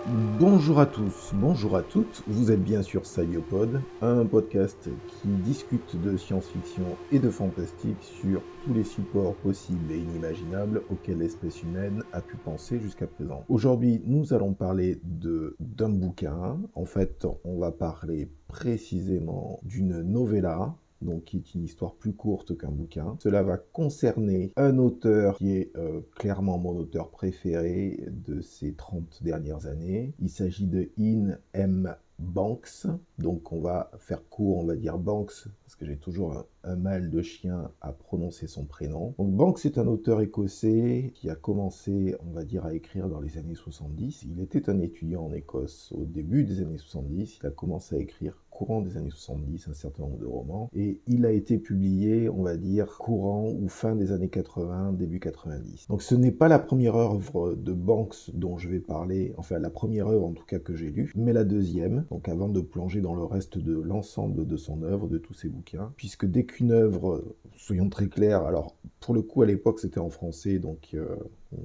Bonjour à tous, bonjour à toutes, vous êtes bien sur Saviopod, un podcast qui discute de science-fiction et de fantastique sur tous les supports possibles et inimaginables auxquels l'espèce humaine a pu penser jusqu'à présent. Aujourd'hui, nous allons parler d'un bouquin, en fait, on va parler précisément d'une novella, donc qui est une histoire plus courte qu'un bouquin. Cela va concerner un auteur qui est clairement mon auteur préféré de ces 30 dernières années. Il s'agit de Iain M. Banks, donc on va faire court, on va dire Banks, parce que j'ai toujours un mal de chien à prononcer son prénom. Donc Banks est un auteur écossais qui a commencé, on va dire, à écrire dans les années 70. Il était un étudiant en Écosse au début des années 70, il a commencé à écrire courant des années 70 un certain nombre de romans, et il a été publié, on va dire, courant ou fin des années 80, début 90. Donc ce n'est pas la première œuvre de Banks dont je vais parler, enfin la première œuvre en tout cas que j'ai lue, mais la deuxième, donc avant de plonger dans le reste de l'ensemble de son œuvre, de tous ses bouquins, puisque dès qu'une œuvre, soyons très clairs, alors pour le coup à l'époque c'était en français, donc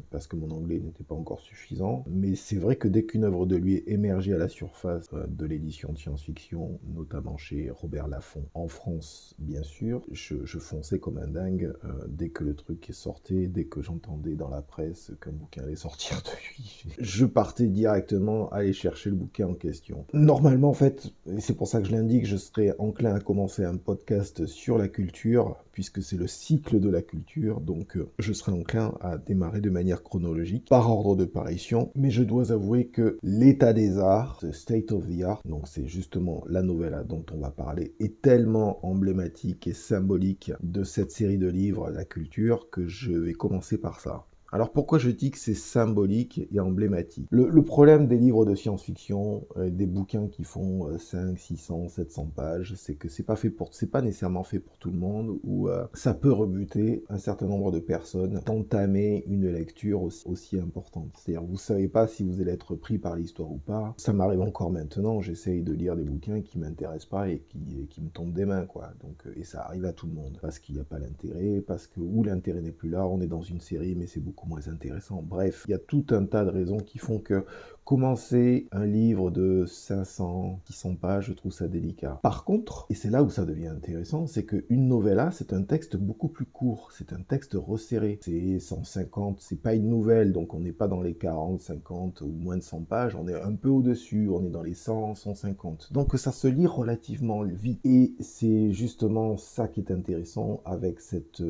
parce que mon anglais n'était pas encore suffisant, mais c'est vrai que dès qu'une œuvre de lui émergeait à la surface de l'édition de science-fiction, notamment chez Robert Laffont, en France bien sûr, je fonçais comme un dingue dès que le truc sortait, dès que j'entendais dans la presse qu'un bouquin allait sortir de lui. Je partais directement aller chercher le bouquin en question. Normalement en fait, et c'est pour ça que je l'indique, je serais enclin à commencer un podcast sur la culture, puisque c'est le cycle de la culture, donc je serais enclin à démarrer de manière chronologique, par ordre de parution, mais je dois avouer que l'état des arts, the state of the art, donc c'est justement la novella dont on va parler, est tellement emblématique et symbolique de cette série de livres, la culture, que je vais commencer par ça. Alors pourquoi je dis que c'est symbolique et emblématique? Le problème des livres de science-fiction, des bouquins qui font 5, 600, 700 pages, c'est que c'est pas nécessairement fait pour tout le monde, ou ça peut rebuter un certain nombre de personnes d'entamer une lecture aussi importante. C'est-à-dire vous savez pas si vous allez être pris par l'histoire ou pas. Ça m'arrive encore maintenant, j'essaye de lire des bouquins qui m'intéressent pas et qui me tombent des mains, quoi. Donc, et ça arrive à tout le monde. Parce qu'il n'y a pas l'intérêt, parce que ou l'intérêt n'est plus là, on est dans une série mais c'est beaucoup moins intéressant. Bref, il y a tout un tas de raisons qui font que commencer un livre de 500, 600 pages, je trouve ça délicat. Par contre, et c'est là où ça devient intéressant, c'est qu'une novella, c'est un texte beaucoup plus court, c'est un texte resserré. C'est 150, c'est pas une nouvelle, donc on n'est pas dans les 40, 50 ou moins de 100 pages, on est un peu au-dessus, on est dans les 100, 150. Donc ça se lit relativement vite. Et c'est justement ça qui est intéressant avec cette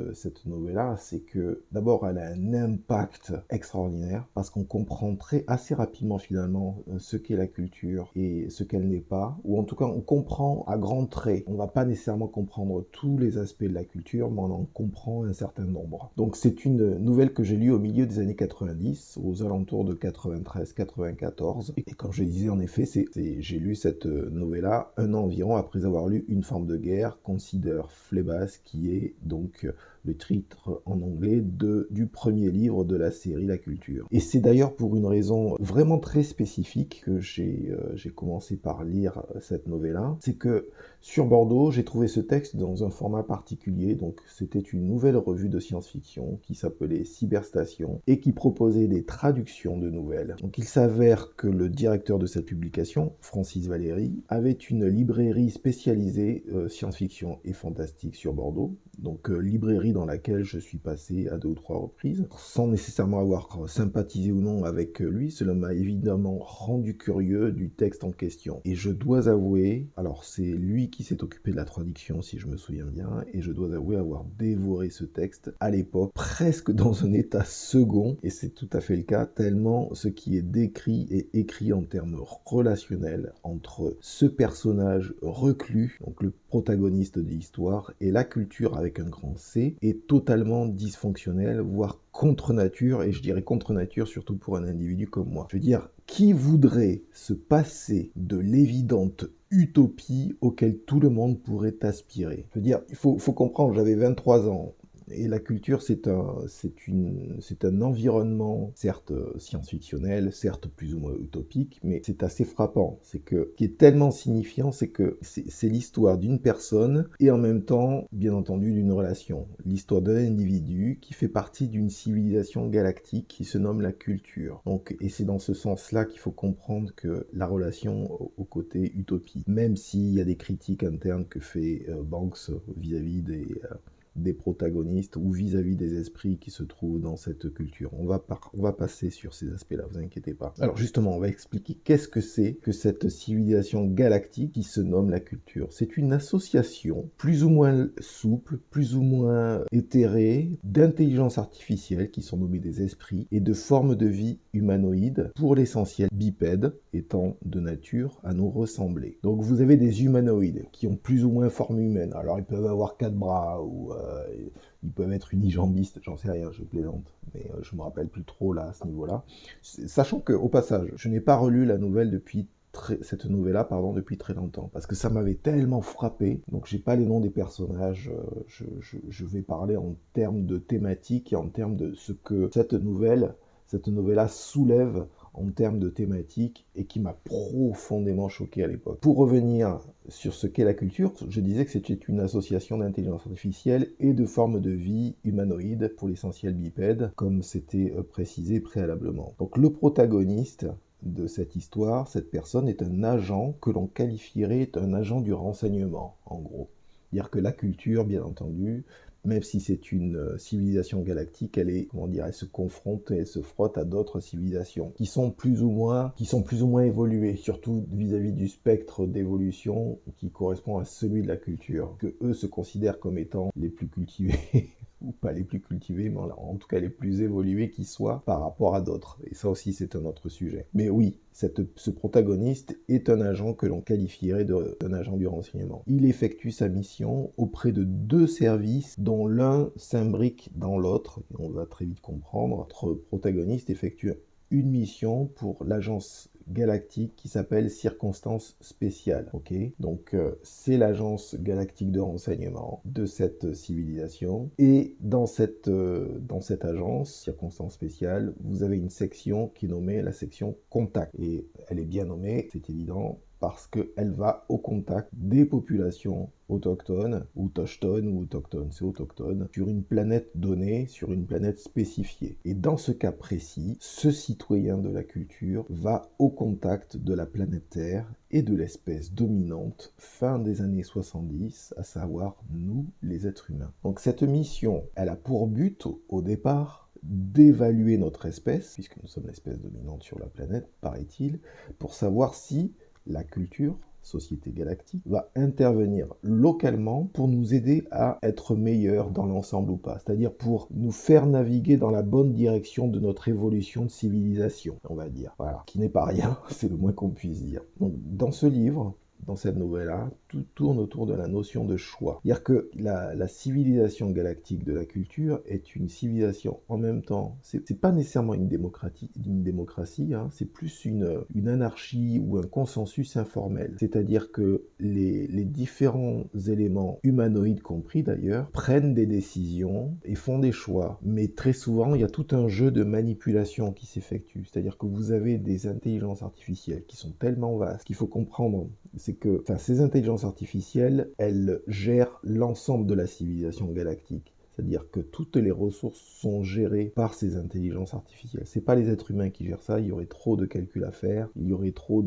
novella, c'est que d'abord elle a un impact extraordinaire, parce qu'on comprend assez rapidement finalement ce qu'est la culture et ce qu'elle n'est pas, ou en tout cas on comprend à grands traits. On va pas nécessairement comprendre tous les aspects de la culture, mais on en comprend un certain nombre. Donc c'est une nouvelle que j'ai lue au milieu des années 90, aux alentours de 93-94, et comme je disais en effet, j'ai lu cette novella un an environ après avoir lu Une forme de guerre, Consider Phlebas, qui est donc le titre en anglais du premier livre de la série La Culture. Et c'est d'ailleurs pour une raison vraiment très spécifique que j'ai commencé par lire cette novella. C'est que sur Bordeaux, j'ai trouvé ce texte dans un format particulier, donc c'était une nouvelle revue de science-fiction qui s'appelait Cyberstation et qui proposait des traductions de nouvelles. Donc il s'avère que le directeur de cette publication, Francis Valéry, avait une librairie spécialisée science-fiction et fantastique sur Bordeaux, donc librairie dans laquelle je suis passé à 2 ou 3 reprises, sans nécessairement avoir sympathisé ou non avec lui. Cela m'a évidemment rendu curieux du texte en question. Et je dois avouer, alors c'est lui qui s'est occupé de la traduction si je me souviens bien, et je dois avouer avoir dévoré ce texte à l'époque, presque dans un état second, et c'est tout à fait le cas, tellement ce qui est décrit et écrit en termes relationnels entre ce personnage reclus, donc le protagoniste de l'histoire, et la culture avec un grand C, est totalement dysfonctionnel, voire contre nature, et je dirais contre nature surtout pour un individu comme moi. Je veux dire, qui voudrait se passer de l'évidente utopie auquel tout le monde pourrait aspirer? Je veux dire, il faut comprendre, j'avais 23 ans, Et la culture, c'est un environnement, certes science-fictionnel, certes plus ou moins utopique, mais c'est assez frappant. Qui est tellement signifiant, c'est que c'est l'histoire d'une personne et en même temps, bien entendu, d'une relation. L'histoire d'un individu qui fait partie d'une civilisation galactique qui se nomme la culture. Donc, et c'est dans ce sens-là qu'il faut comprendre que la relation au côté utopie, même s'il y a des critiques internes que fait Banks vis-à-vis des protagonistes ou vis-à-vis des esprits qui se trouvent dans cette culture. On va passer sur ces aspects-là, vous inquiétez pas. Alors justement, on va expliquer qu'est-ce que c'est que cette civilisation galactique qui se nomme la culture. C'est une association plus ou moins souple, plus ou moins éthérée, d'intelligence artificielle qui sont nommées des esprits et de formes de vie humanoïdes, pour l'essentiel bipèdes, étant de nature à nous ressembler. Donc vous avez des humanoïdes qui ont plus ou moins forme humaine. Alors ils peuvent avoir 4 bras ou ils peuvent être unijambistes, j'en sais rien, je plaisante, mais je me rappelle plus trop là à ce niveau-là. Sachant que, au passage, je n'ai pas relu la nouvelle cette nouvelle-là, depuis très longtemps, parce que ça m'avait tellement frappé. Donc j'ai pas les noms des personnages, je vais parler en termes de thématique et en termes de ce que cette nouvelle-là soulève en termes de thématique et qui m'a profondément choqué à l'époque. Pour revenir sur ce qu'est la culture, je disais que c'était une association d'intelligence artificielle et de formes de vie humanoïdes, pour l'essentiel bipèdes, comme c'était précisé préalablement. Donc le protagoniste de cette histoire, cette personne est un agent que l'on qualifierait un agent du renseignement, en gros. C'est-à-dire que la culture, bien entendu, même si c'est une civilisation galactique, elle se confronte et elle se frotte à d'autres civilisations qui sont plus ou moins évoluées, surtout vis-à-vis du spectre d'évolution qui correspond à celui de la culture, que eux se considèrent comme étant les plus cultivés ou pas les plus cultivés, mais en tout cas les plus évolués qui soient par rapport à d'autres. Et ça aussi, c'est un autre sujet. Mais oui, ce protagoniste est un agent que l'on qualifierait d'un agent du renseignement. Il effectue sa mission auprès de 2 services dont l'un s'imbrique dans l'autre. On va très vite comprendre. Notre protagoniste effectue une mission pour l'agence galactique qui s'appelle Circonstances Spéciales. Okay, donc c'est l'agence galactique de renseignement de cette civilisation. Et dans cette agence Circonstances Spéciales, vous avez une section qui est nommée la section Contact. Et elle est bien nommée, c'est évident, parce qu'elle va au contact des populations autochtones, ou touchtones, ou autochtones, c'est autochtone, sur une planète donnée, sur une planète spécifiée. Et dans ce cas précis, ce citoyen de la culture va au contact de la planète Terre et de l'espèce dominante fin des années 70, à savoir nous, les êtres humains. Donc cette mission, elle a pour but, au départ, d'évaluer notre espèce, puisque nous sommes l'espèce dominante sur la planète, paraît-il, pour savoir si la culture, société galactique, va intervenir localement pour nous aider à être meilleurs dans l'ensemble ou pas. C'est-à-dire pour nous faire naviguer dans la bonne direction de notre évolution de civilisation, on va dire. Voilà, qui n'est pas rien, c'est le moins qu'on puisse dire. Donc, dans ce livre, dans cette nouvelle-là, tout tourne autour de la notion de choix. C'est-à-dire que la civilisation galactique de la culture est une civilisation en même temps, c'est pas nécessairement une démocratie, hein, c'est plus une anarchie ou un consensus informel. C'est-à-dire que les différents éléments, humanoïdes compris d'ailleurs, prennent des décisions et font des choix. Mais très souvent, il y a tout un jeu de manipulation qui s'effectue. C'est-à-dire que vous avez des intelligences artificielles qui sont tellement vastes qu'il faut comprendre, c'est que ces intelligences artificielles, elles gèrent l'ensemble de la civilisation galactique. C'est-à-dire que toutes les ressources sont gérées par ces intelligences artificielles. C'est pas les êtres humains qui gèrent ça, il y aurait trop de calculs à faire, il y aurait trop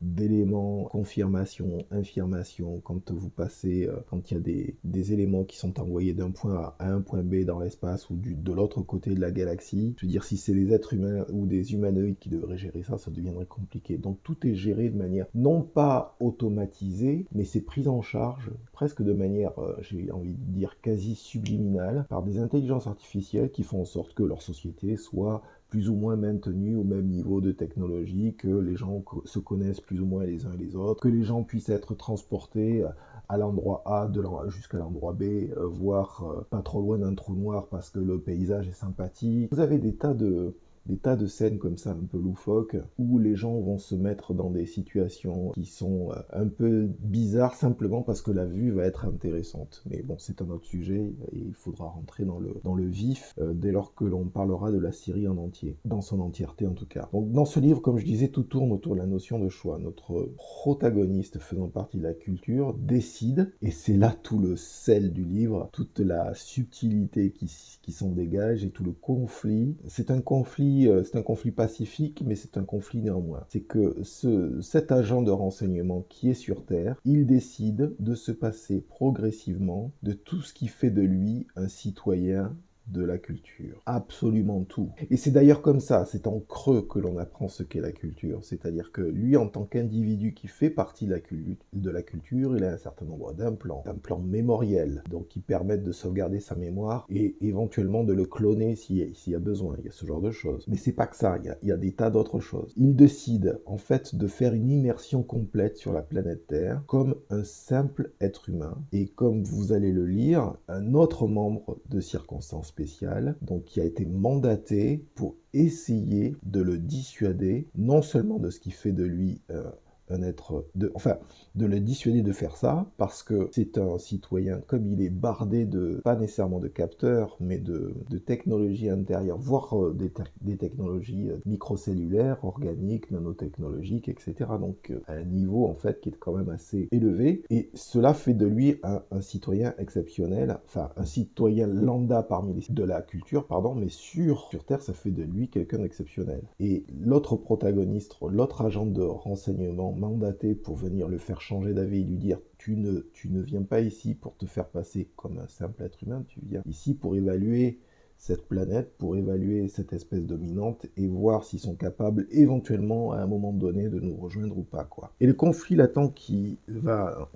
d'éléments, confirmation, infirmation, quand vous passez, quand il y a des éléments qui sont envoyés d'un point A à un point B dans l'espace ou de l'autre côté de la galaxie. Je veux dire, si c'est des êtres humains ou des humanoïdes qui devraient gérer ça, ça deviendrait compliqué. Donc tout est géré de manière non pas automatisée, mais c'est pris en charge presque de manière, j'ai envie de dire, quasi subliminale par des intelligences artificielles qui font en sorte que leur société soit plus ou moins maintenus au même niveau de technologie, que les gens se connaissent plus ou moins les uns et les autres, que les gens puissent être transportés à l'endroit A jusqu'à l'endroit B, voire pas trop loin d'un trou noir parce que le paysage est sympathique. Vous avez des tas des tas de scènes comme ça un peu loufoques où les gens vont se mettre dans des situations qui sont un peu bizarres simplement parce que la vue va être intéressante. Mais bon, c'est un autre sujet et il faudra rentrer dans le vif dès lors que l'on parlera de la Syrie en entier, dans son entièreté en tout cas. Donc dans ce livre, comme je disais, tout tourne autour de la notion de choix. Notre protagoniste faisant partie de la culture décide, et c'est là tout le sel du livre, toute la subtilité qui s'en dégage et tout le conflit. C'est un conflit pacifique, mais c'est un conflit néanmoins. C'est que cet agent de renseignement qui est sur Terre, il décide de se passer progressivement de tout ce qui fait de lui un citoyen de la culture. Absolument tout. Et c'est d'ailleurs comme ça, c'est en creux que l'on apprend ce qu'est la culture. C'est-à-dire que lui, en tant qu'individu qui fait partie de la culture, il a un certain nombre d'implants mémoriels, donc qui permettent de sauvegarder sa mémoire et éventuellement de le cloner s'il y a besoin. Il y a ce genre de choses. Mais c'est pas que ça, il y a des tas d'autres choses. Il décide en fait de faire une immersion complète sur la planète Terre comme un simple être humain. Et comme vous allez le lire, un autre membre de circonstances spécial, donc qui a été mandaté pour essayer de le dissuader, non seulement de ce qui fait de lui un être, de le dissuader de faire ça, parce que c'est un citoyen, comme il est bardé de, pas nécessairement de capteurs, mais de technologies intérieures, voire des technologies microcellulaires, organiques, nanotechnologiques, etc. Donc à un niveau en fait qui est quand même assez élevé, et cela fait de lui un citoyen exceptionnel, enfin un citoyen lambda parmi de la culture, pardon, mais sur Terre, ça fait de lui quelqu'un d'exceptionnel. Et l'autre protagoniste, l'autre agent de renseignement mandaté pour venir le faire changer d'avis et lui dire tu ne viens pas ici pour te faire passer comme un simple être humain, tu viens ici pour évaluer cette planète, pour évaluer cette espèce dominante et voir s'ils sont capables éventuellement à un moment donné de nous rejoindre ou pas, quoi. Et le conflit latent qui va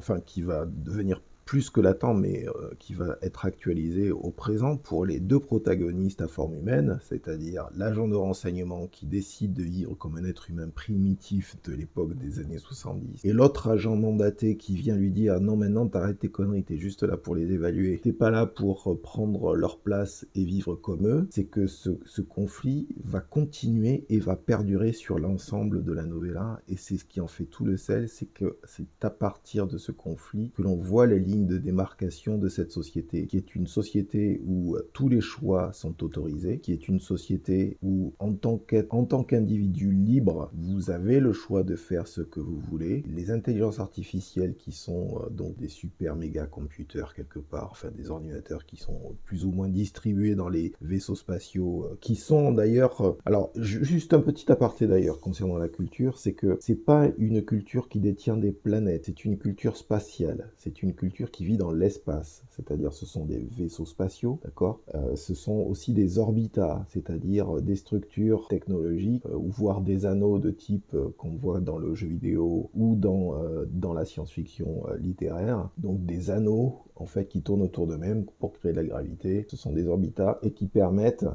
devenir plus que latent, mais qui va être actualisé au présent pour les deux protagonistes à forme humaine, c'est-à-dire l'agent de renseignement qui décide de vivre comme un être humain primitif de l'époque des années 70, et l'autre agent mandaté qui vient lui dire « Non, maintenant, t'arrêtes tes conneries, t'es juste là pour les évaluer, t'es pas là pour prendre leur place et vivre comme eux », c'est que ce conflit va continuer et va perdurer sur l'ensemble de la novella, et c'est ce qui en fait tout le sel, c'est que c'est à partir de ce conflit que l'on voit les lignes de démarcation de cette société, qui est une société où tous les choix sont autorisés, qui est une société où, en tant qu'individu libre, vous avez le choix de faire ce que vous voulez. Les intelligences artificielles qui sont donc des super méga computers quelque part, enfin des ordinateurs qui sont plus ou moins distribués dans les vaisseaux spatiaux, qui sont d'ailleurs... alors, juste un petit aparté d'ailleurs concernant la culture, c'est que c'est pas une culture qui détient des planètes, c'est une culture spatiale, c'est une culture qui vit dans l'espace, c'est-à-dire ce sont des vaisseaux spatiaux, d'accord, ce sont aussi des orbitas, c'est-à-dire des structures technologiques, ou voire des anneaux de type qu'on voit dans le jeu vidéo ou dans la science-fiction littéraire, donc des anneaux en fait qui tournent autour d'eux-mêmes pour créer de la gravité. Ce sont des orbitas et qui permettent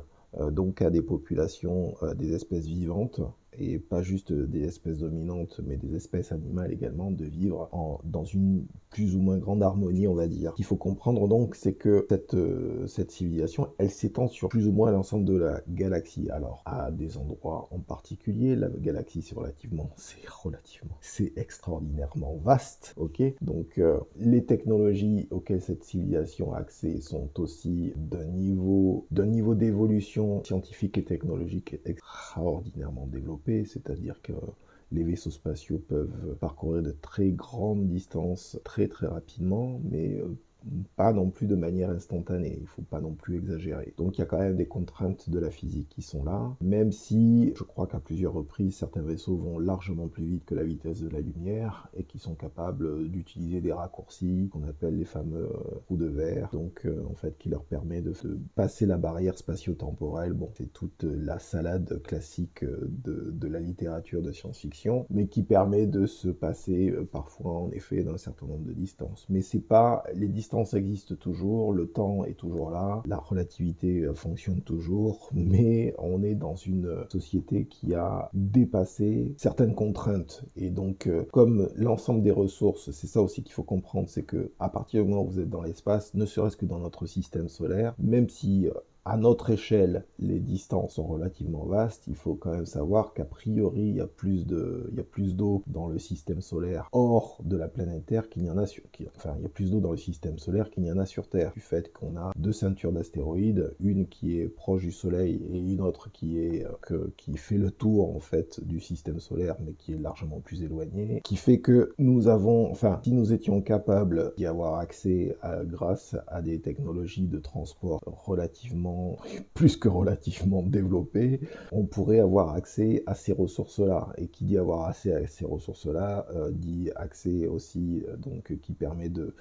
donc à des populations, des espèces vivantes, et pas juste des espèces dominantes, mais des espèces animales également, de vivre dans une plus ou moins grande harmonie, on va dire. Ce qu'il faut comprendre donc, c'est que cette civilisation, elle s'étend sur plus ou moins l'ensemble de la galaxie. Alors, à des endroits en particulier, la galaxie, c'est extraordinairement vaste, ok. Donc, les technologies auxquelles cette civilisation a accès sont aussi d'un niveau d'évolution scientifique et technologique extraordinairement développé, c'est-à-dire que les vaisseaux spatiaux peuvent parcourir de très grandes distances très très rapidement, mais pas non plus de manière instantanée, il ne faut pas non plus exagérer. Donc il y a quand même des contraintes de la physique qui sont là, même si je crois qu'à plusieurs reprises, certains vaisseaux vont largement plus vite que la vitesse de la lumière et qui sont capables d'utiliser des raccourcis qu'on appelle les fameux trous de verre, donc en fait qui leur permet de passer la barrière spatio-temporelle. Bon, c'est toute la salade classique de la littérature de science-fiction, mais qui permet de se passer parfois en effet d'un certain nombre de distances. Mais c'est pas les distances existent toujours, le temps est toujours là, la relativité fonctionne toujours, mais on est dans une société qui a dépassé certaines contraintes. Et donc, comme l'ensemble des ressources, c'est ça aussi qu'il faut comprendre, c'est que à partir du moment où vous êtes dans l'espace, ne serait-ce que dans notre système solaire, même si à notre échelle, les distances sont relativement vastes, il faut quand même savoir qu'a priori, il y a plus d'eau dans le système solaire hors de la planète Terre qu'il y en a il y a plus d'eau dans le système solaire qu'il n'y en a sur Terre, du fait qu'on a deux ceintures d'astéroïdes, une qui est proche du Soleil et une autre qui fait le tour en fait du système solaire, mais qui est largement plus éloignée, qui fait que si nous étions capables d'y avoir accès grâce à des technologies de transport plus que relativement développées, on pourrait avoir accès à ces ressources-là. Et qui dit avoir accès à ces ressources-là, dit accès aussi, qui permet de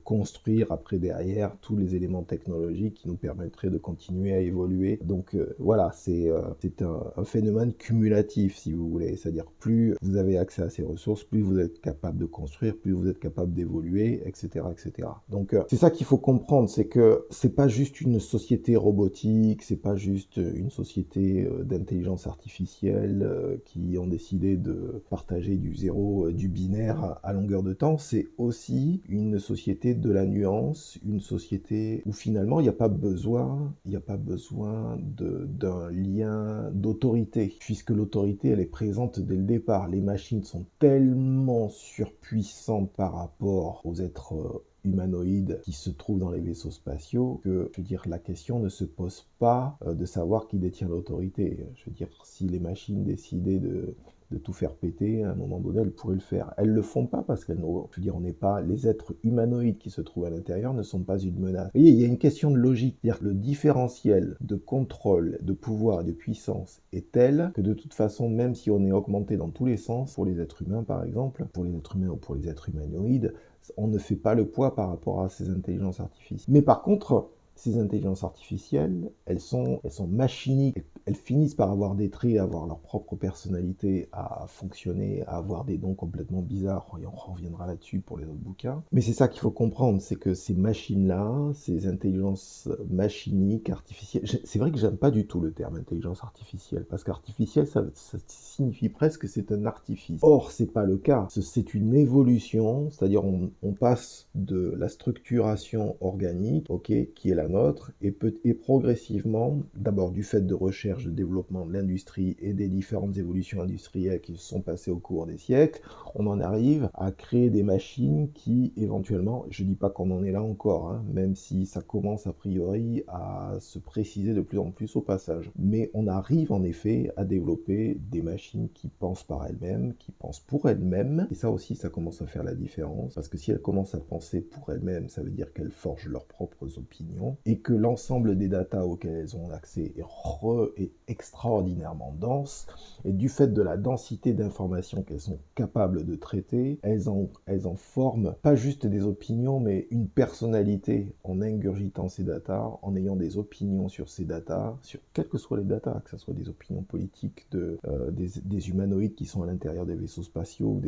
construire après derrière tous les éléments technologiques qui nous permettraient de continuer à évoluer. Donc voilà, c'est un phénomène cumulatif, si vous voulez. C'est-à-dire, plus vous avez accès à ces ressources, plus vous êtes capable de construire, plus vous êtes capable d'évoluer, etc., etc. Donc c'est ça qu'il faut comprendre, c'est que c'est pas juste une société robotique, c'est pas juste une société d'intelligence artificielle qui ont décidé de partager du zéro, du binaire à longueur de temps, c'est aussi une société de la nuance, une société où finalement il n'y a pas besoin d'un lien d'autorité, puisque l'autorité elle est présente dès le départ. Les machines sont tellement surpuissantes par rapport aux êtres humanoïdes qui se trouvent dans les vaisseaux spatiaux que, je veux dire, la question ne se pose pas de savoir qui détient l'autorité. Je veux dire, si les machines décidaient de tout faire péter, à un moment donné, elles pourraient le faire. Elles le font pas parce qu'elles n'ont, je veux dire, on n'est pas, les êtres humanoïdes qui se trouvent à l'intérieur ne sont pas une menace. Vous voyez, il y a une question de logique, c'est-à-dire que le différentiel de contrôle, de pouvoir et de puissance est tel que de toute façon, même si on est augmenté dans tous les sens, pour les êtres humains par exemple, pour les êtres humains ou pour les êtres humanoïdes, on ne fait pas le poids par rapport à ces intelligences artificielles. Mais par contre, ces intelligences artificielles, elles sont machiniques. Elles finissent par avoir des traits, à avoir leur propre personnalité, à fonctionner, à avoir des dons complètement bizarres. Et on reviendra là-dessus pour les autres bouquins. Mais c'est ça qu'il faut comprendre, c'est que ces machines-là, ces intelligences machiniques, artificielles... C'est vrai que j'aime pas du tout le terme intelligence artificielle, parce qu'artificielle, ça signifie presque que c'est un artifice. Or, c'est pas le cas. C'est une évolution, c'est-à-dire on passe de la structuration organique, qui est la nôtre, et progressivement, d'abord du fait de recherche, de développement de l'industrie et des différentes évolutions industrielles qui se sont passées au cours des siècles, on en arrive à créer des machines qui, éventuellement, je dis pas qu'on en est là encore, hein, même si ça commence a priori à se préciser de plus en plus au passage. Mais on arrive en effet à développer des machines qui pensent par elles-mêmes, qui pensent pour elles-mêmes, et ça aussi, ça commence à faire la différence, parce que si elles commencent à penser pour elles-mêmes, ça veut dire qu'elles forgent leurs propres opinions, et que l'ensemble des datas auxquelles elles ont accès est extraordinairement dense, et du fait de la densité d'informations qu'elles sont capables de traiter, elles en forment pas juste des opinions, mais une personnalité en ingurgitant ces datas, en ayant des opinions sur ces datas, sur quelles que soient les datas, que ce soit des opinions politiques des humanoïdes qui sont à l'intérieur des vaisseaux spatiaux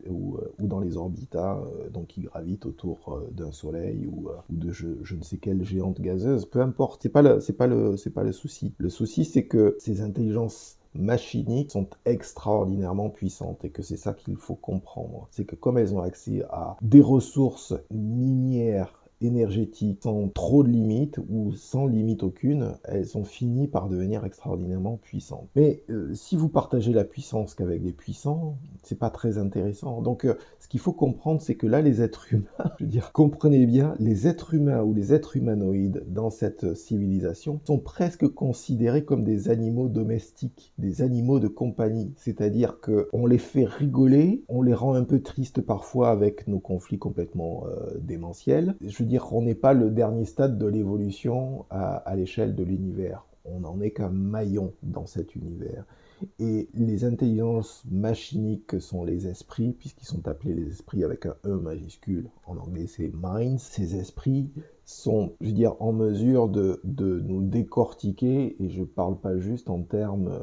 ou dans les orbitas donc qui gravitent autour d'un soleil ou de je ne sais quelle géante gazeuse, peu importe, c'est pas le souci. Le souci c'est que ces intelligences machiniques sont extraordinairement puissantes et que c'est ça qu'il faut comprendre. C'est que comme elles ont accès à des ressources minières énergétiques sans trop de limites ou sans limite aucune, elles ont fini par devenir extraordinairement puissantes. Mais si vous partagez la puissance qu'avec des puissants, c'est pas très intéressant. Donc ce qu'il faut comprendre, c'est que là, les êtres humains, je veux dire, comprenez bien, les êtres humains ou les êtres humanoïdes dans cette civilisation sont presque considérés comme des animaux domestiques, des animaux de compagnie. C'est-à-dire qu'on les fait rigoler, on les rend un peu tristes parfois avec nos conflits complètement démentiels. Je veux dire, on n'est pas le dernier stade de l'évolution à l'échelle de l'univers. On n'en est qu'un maillon dans cet univers. Et les intelligences machiniques que sont les esprits, puisqu'ils sont appelés les esprits avec un E majuscule, en anglais c'est minds, ces esprits sont, je veux dire, en mesure de nous décortiquer, et je parle pas juste en termes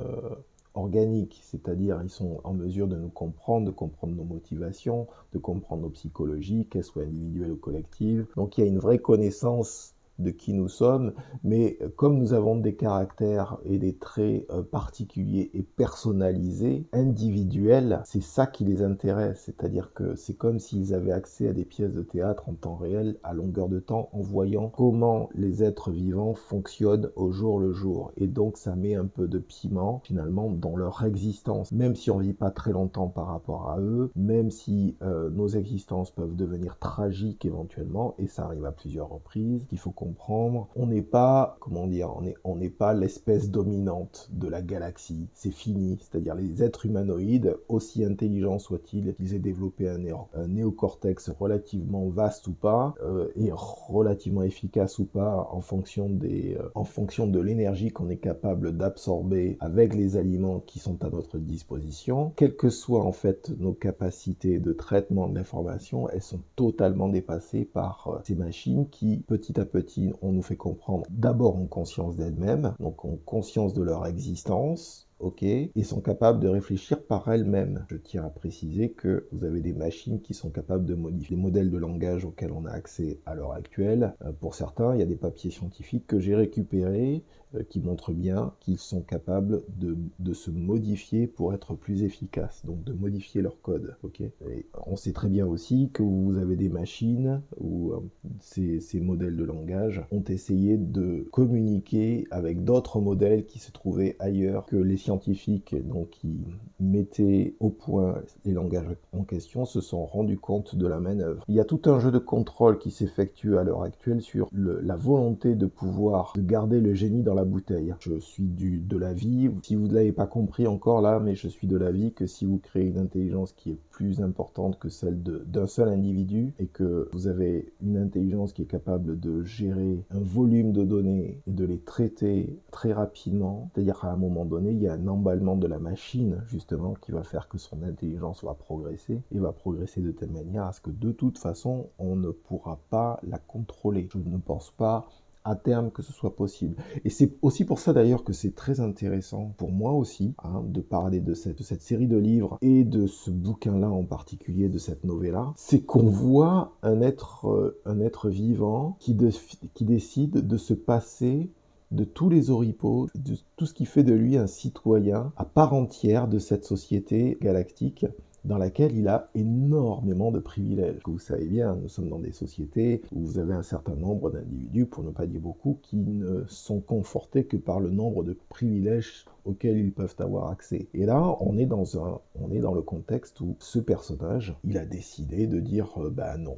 organiques, c'est-à-dire ils sont en mesure de nous comprendre, de comprendre nos motivations, de comprendre nos psychologies, qu'elles soient individuelles ou collectives. Donc il y a une vraie connaissance de qui nous sommes, mais comme nous avons des caractères et des traits particuliers et personnalisés, individuels, c'est ça qui les intéresse, c'est-à-dire que c'est comme s'ils avaient accès à des pièces de théâtre en temps réel, à longueur de temps, en voyant comment les êtres vivants fonctionnent au jour le jour. Et donc ça met un peu de piment finalement dans leur existence, même si on vit pas très longtemps par rapport à eux, même si nos existences peuvent devenir tragiques éventuellement, et ça arrive à plusieurs reprises. Il faut comprendre, on n'est pas, comment dire, on n'est pas l'espèce dominante de la galaxie, c'est fini, c'est-à-dire les êtres humanoïdes, aussi intelligents soient-ils, qu'ils aient développé un néocortex relativement vaste ou pas, et relativement efficace ou pas en fonction de l'énergie qu'on est capable d'absorber avec les aliments qui sont à notre disposition, quelles que soient en fait nos capacités de traitement de l'information, elles sont totalement dépassées par ces machines qui, petit à petit, on nous fait comprendre, d'abord ont conscience d'elles-mêmes, donc ont conscience de leur existence, ok, et sont capables de réfléchir par elles-mêmes. Je tiens à préciser que vous avez des machines qui sont capables de modifier les modèles de langage auxquels on a accès à l'heure actuelle. Pour certains, il y a des papiers scientifiques que j'ai récupérés qui montrent bien qu'ils sont capables de se modifier pour être plus efficaces, donc de modifier leur code. Okay, et on sait très bien aussi que vous avez des machines où ces modèles de langage ont essayé de communiquer avec d'autres modèles qui se trouvaient ailleurs, que les scientifiques donc, qui mettaient au point les langages en question se sont rendus compte de la manœuvre. Il y a tout un jeu de contrôle qui s'effectue à l'heure actuelle sur la volonté de pouvoir garder le génie dans la bouteille. Je suis de l'avis, si vous ne l'avez pas compris encore là, mais je suis de l'avis que si vous créez une intelligence qui est plus importante que celle d'un seul individu et que vous avez une intelligence qui est capable de gérer un volume de données et de les traiter très rapidement, c'est-à-dire qu'à un moment donné, il y a un emballement de la machine justement qui va faire que son intelligence va progresser et va progresser de telle manière à ce que de toute façon, on ne pourra pas la contrôler. Je ne pense pas à terme que ce soit possible. Et c'est aussi pour ça d'ailleurs que c'est très intéressant pour moi aussi de parler de cette série de livres et de ce bouquin-là en particulier, de cette novella, c'est qu'on voit un être vivant qui décide de se passer de tous les oripeaux, de tout ce qui fait de lui un citoyen à part entière de cette société galactique dans laquelle il a énormément de privilèges. Vous savez bien, nous sommes dans des sociétés où vous avez un certain nombre d'individus, pour ne pas dire beaucoup, qui ne sont confortés que par le nombre de privilèges auxquels ils peuvent avoir accès. Et là, on est dans le contexte où ce personnage, il a décidé de dire non,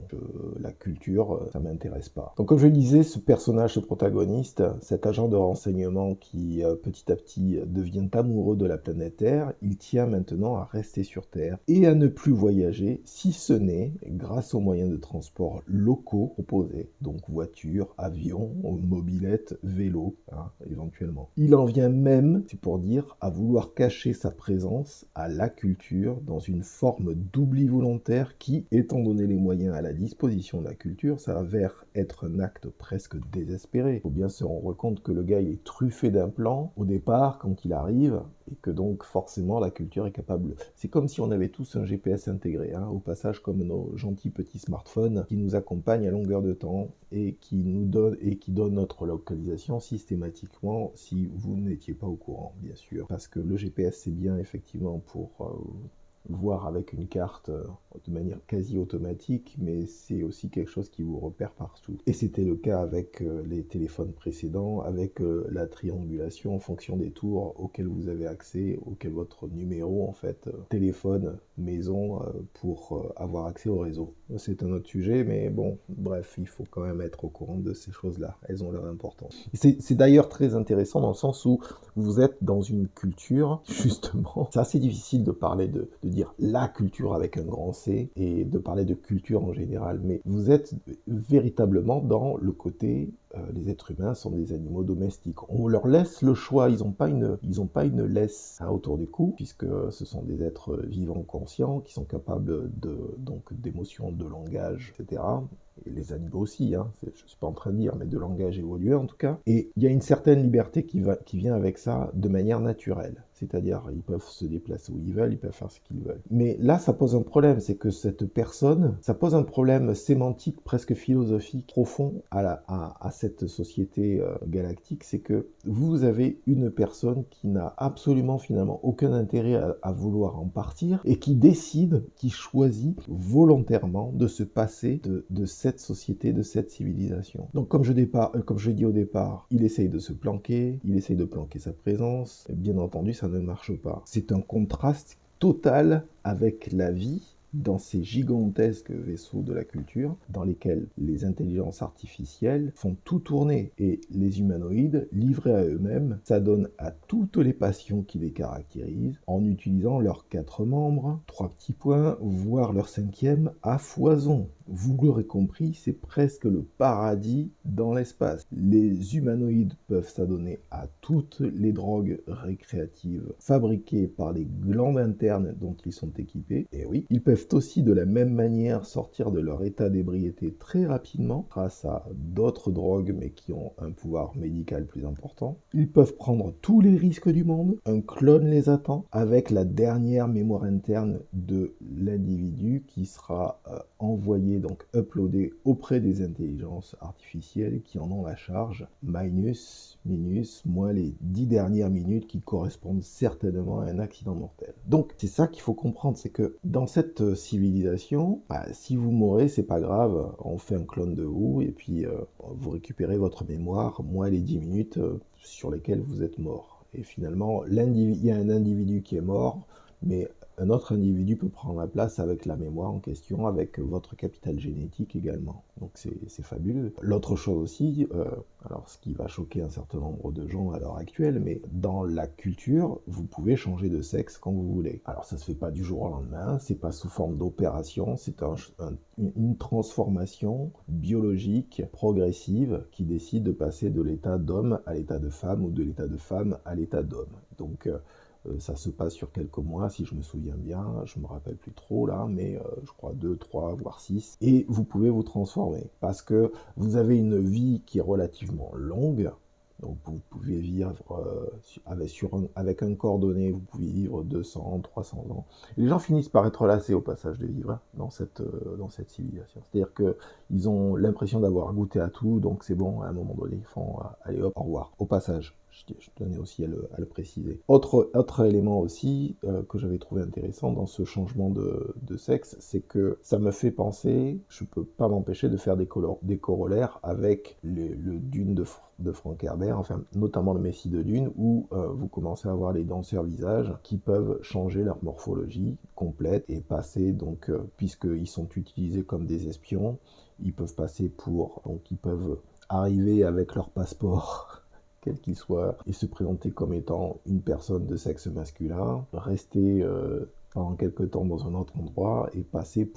la culture, ça m'intéresse pas. Donc comme je le disais, ce personnage, ce protagoniste, cet agent de renseignement qui petit à petit devient amoureux de la planète Terre, il tient maintenant à rester sur Terre et à ne plus voyager, si ce n'est grâce aux moyens de transport locaux proposés, donc voitures, avions, mobylettes, vélos, éventuellement. Il en vient même, c'est pour dire, à vouloir cacher sa présence à la culture dans une forme d'oubli volontaire qui, étant donné les moyens à la disposition de la culture, s'avère être un acte presque désespéré. Il faut bien se rendre compte que le gars il est truffé d'implants au départ quand il arrive et que donc forcément la culture est capable. C'est comme si on avait tous un GPS intégré, au passage comme nos gentils petits smartphones qui nous accompagnent à longueur de temps et qui donnent notre localisation systématiquement si vous n'étiez pas au courant, bien sûr. Parce que le GPS c'est bien effectivement pour voir avec une carte de manière quasi automatique, mais c'est aussi quelque chose qui vous repère partout. Et c'était le cas avec les téléphones précédents, avec la triangulation en fonction des tours auxquels vous avez accès, auquel votre numéro en fait téléphone maison pour avoir accès au réseau. C'est un autre sujet, mais bon, bref, il faut quand même être au courant de ces choses-là. Elles ont leur importance. C'est d'ailleurs très intéressant dans le sens où vous êtes dans une culture, justement, c'est assez difficile de parler de dire la culture avec un grand C et de parler de culture en général, mais vous êtes véritablement dans le côté les êtres humains sont des animaux domestiques. On leur laisse le choix, ils n'ont pas une laisse autour du cou, puisque ce sont des êtres vivants conscients qui sont capables d'émotions, de langage, etc. Et les animaux aussi, je ne suis pas en train de dire, mais de langage évolué en tout cas. Et il y a une certaine liberté qui vient avec ça de manière naturelle. C'est-à-dire, ils peuvent se déplacer où ils veulent, ils peuvent faire ce qu'ils veulent. Mais là, ça pose un problème, c'est que cette personne, ça pose un problème sémantique, presque philosophique, profond à cette société galactique, c'est que vous avez une personne qui n'a absolument finalement aucun intérêt à vouloir en partir et qui décide, qui choisit volontairement de se passer de cette société, de cette civilisation. Donc comme je l'ai dit au départ, il essaye de se planquer, il essaye de planquer sa présence. Bien entendu, ça ne marche pas. C'est un contraste total avec la vie dans ces gigantesques vaisseaux de la culture, dans lesquels les intelligences artificielles font tout tourner. Et les humanoïdes, livrés à eux-mêmes, s'adonnent à toutes les passions qui les caractérisent, en utilisant leurs 4 membres, 3 petits points, voire leur 5e, à foison. Vous l'aurez compris, c'est presque le paradis dans l'espace. Les humanoïdes peuvent s'adonner à toutes les drogues récréatives fabriquées par les glandes internes dont ils sont équipés. Et oui, ils peuvent aussi de la même manière sortir de leur état d'ébriété très rapidement grâce à d'autres drogues mais qui ont un pouvoir médical plus important. Ils peuvent prendre tous les risques du monde. Un clone les attend avec la dernière mémoire interne de l'individu qui sera envoyé, donc uploadé auprès des intelligences artificielles qui en ont la charge, minus, moins les 10 dernières minutes qui correspondent certainement à un accident mortel. Donc c'est ça qu'il faut comprendre, c'est que dans cette civilisation, si vous mourrez, c'est pas grave, on fait un clone de vous et puis vous récupérez votre mémoire, moins les 10 minutes sur lesquelles vous êtes mort. Et finalement, il y a un individu qui est mort, mais un autre individu peut prendre la place avec la mémoire en question, avec votre capital génétique également. Donc c'est fabuleux. L'autre chose aussi, alors ce qui va choquer un certain nombre de gens à l'heure actuelle, mais dans la culture, vous pouvez changer de sexe quand vous voulez. Alors ça se fait pas du jour au lendemain, c'est pas sous forme d'opération, c'est une transformation biologique progressive qui décide de passer de l'état d'homme à l'état de femme ou de l'état de femme à l'état d'homme. Donc ça se passe sur quelques mois, si je me souviens bien, je me rappelle plus trop là, mais je crois 2, 3, voire 6. Et vous pouvez vous transformer, parce que vous avez une vie qui est relativement longue, donc vous pouvez vivre avec un corps donné, vous pouvez vivre 200, 300 ans. Et les gens finissent par être lassés au passage de vivre dans cette civilisation. C'est-à-dire qu'ils ont l'impression d'avoir goûté à tout, donc c'est bon, à un moment donné, ils font allez hop, au revoir, au passage. Je tenais aussi à le préciser. Autre élément aussi que j'avais trouvé intéressant dans ce changement de sexe, c'est que ça me fait penser, je peux pas m'empêcher de faire des corollaires avec le Dune de Frank Herbert, enfin notamment le Messie de Dune, où vous commencez à avoir les danseurs visages qui peuvent changer leur morphologie complète et passer, donc puisqu'ils sont utilisés comme des espions, ils peuvent ils peuvent arriver avec leur passeport quel qu'il soit, et se présenter comme étant une personne de sexe masculin, rester pendant quelques temps dans un autre endroit et passer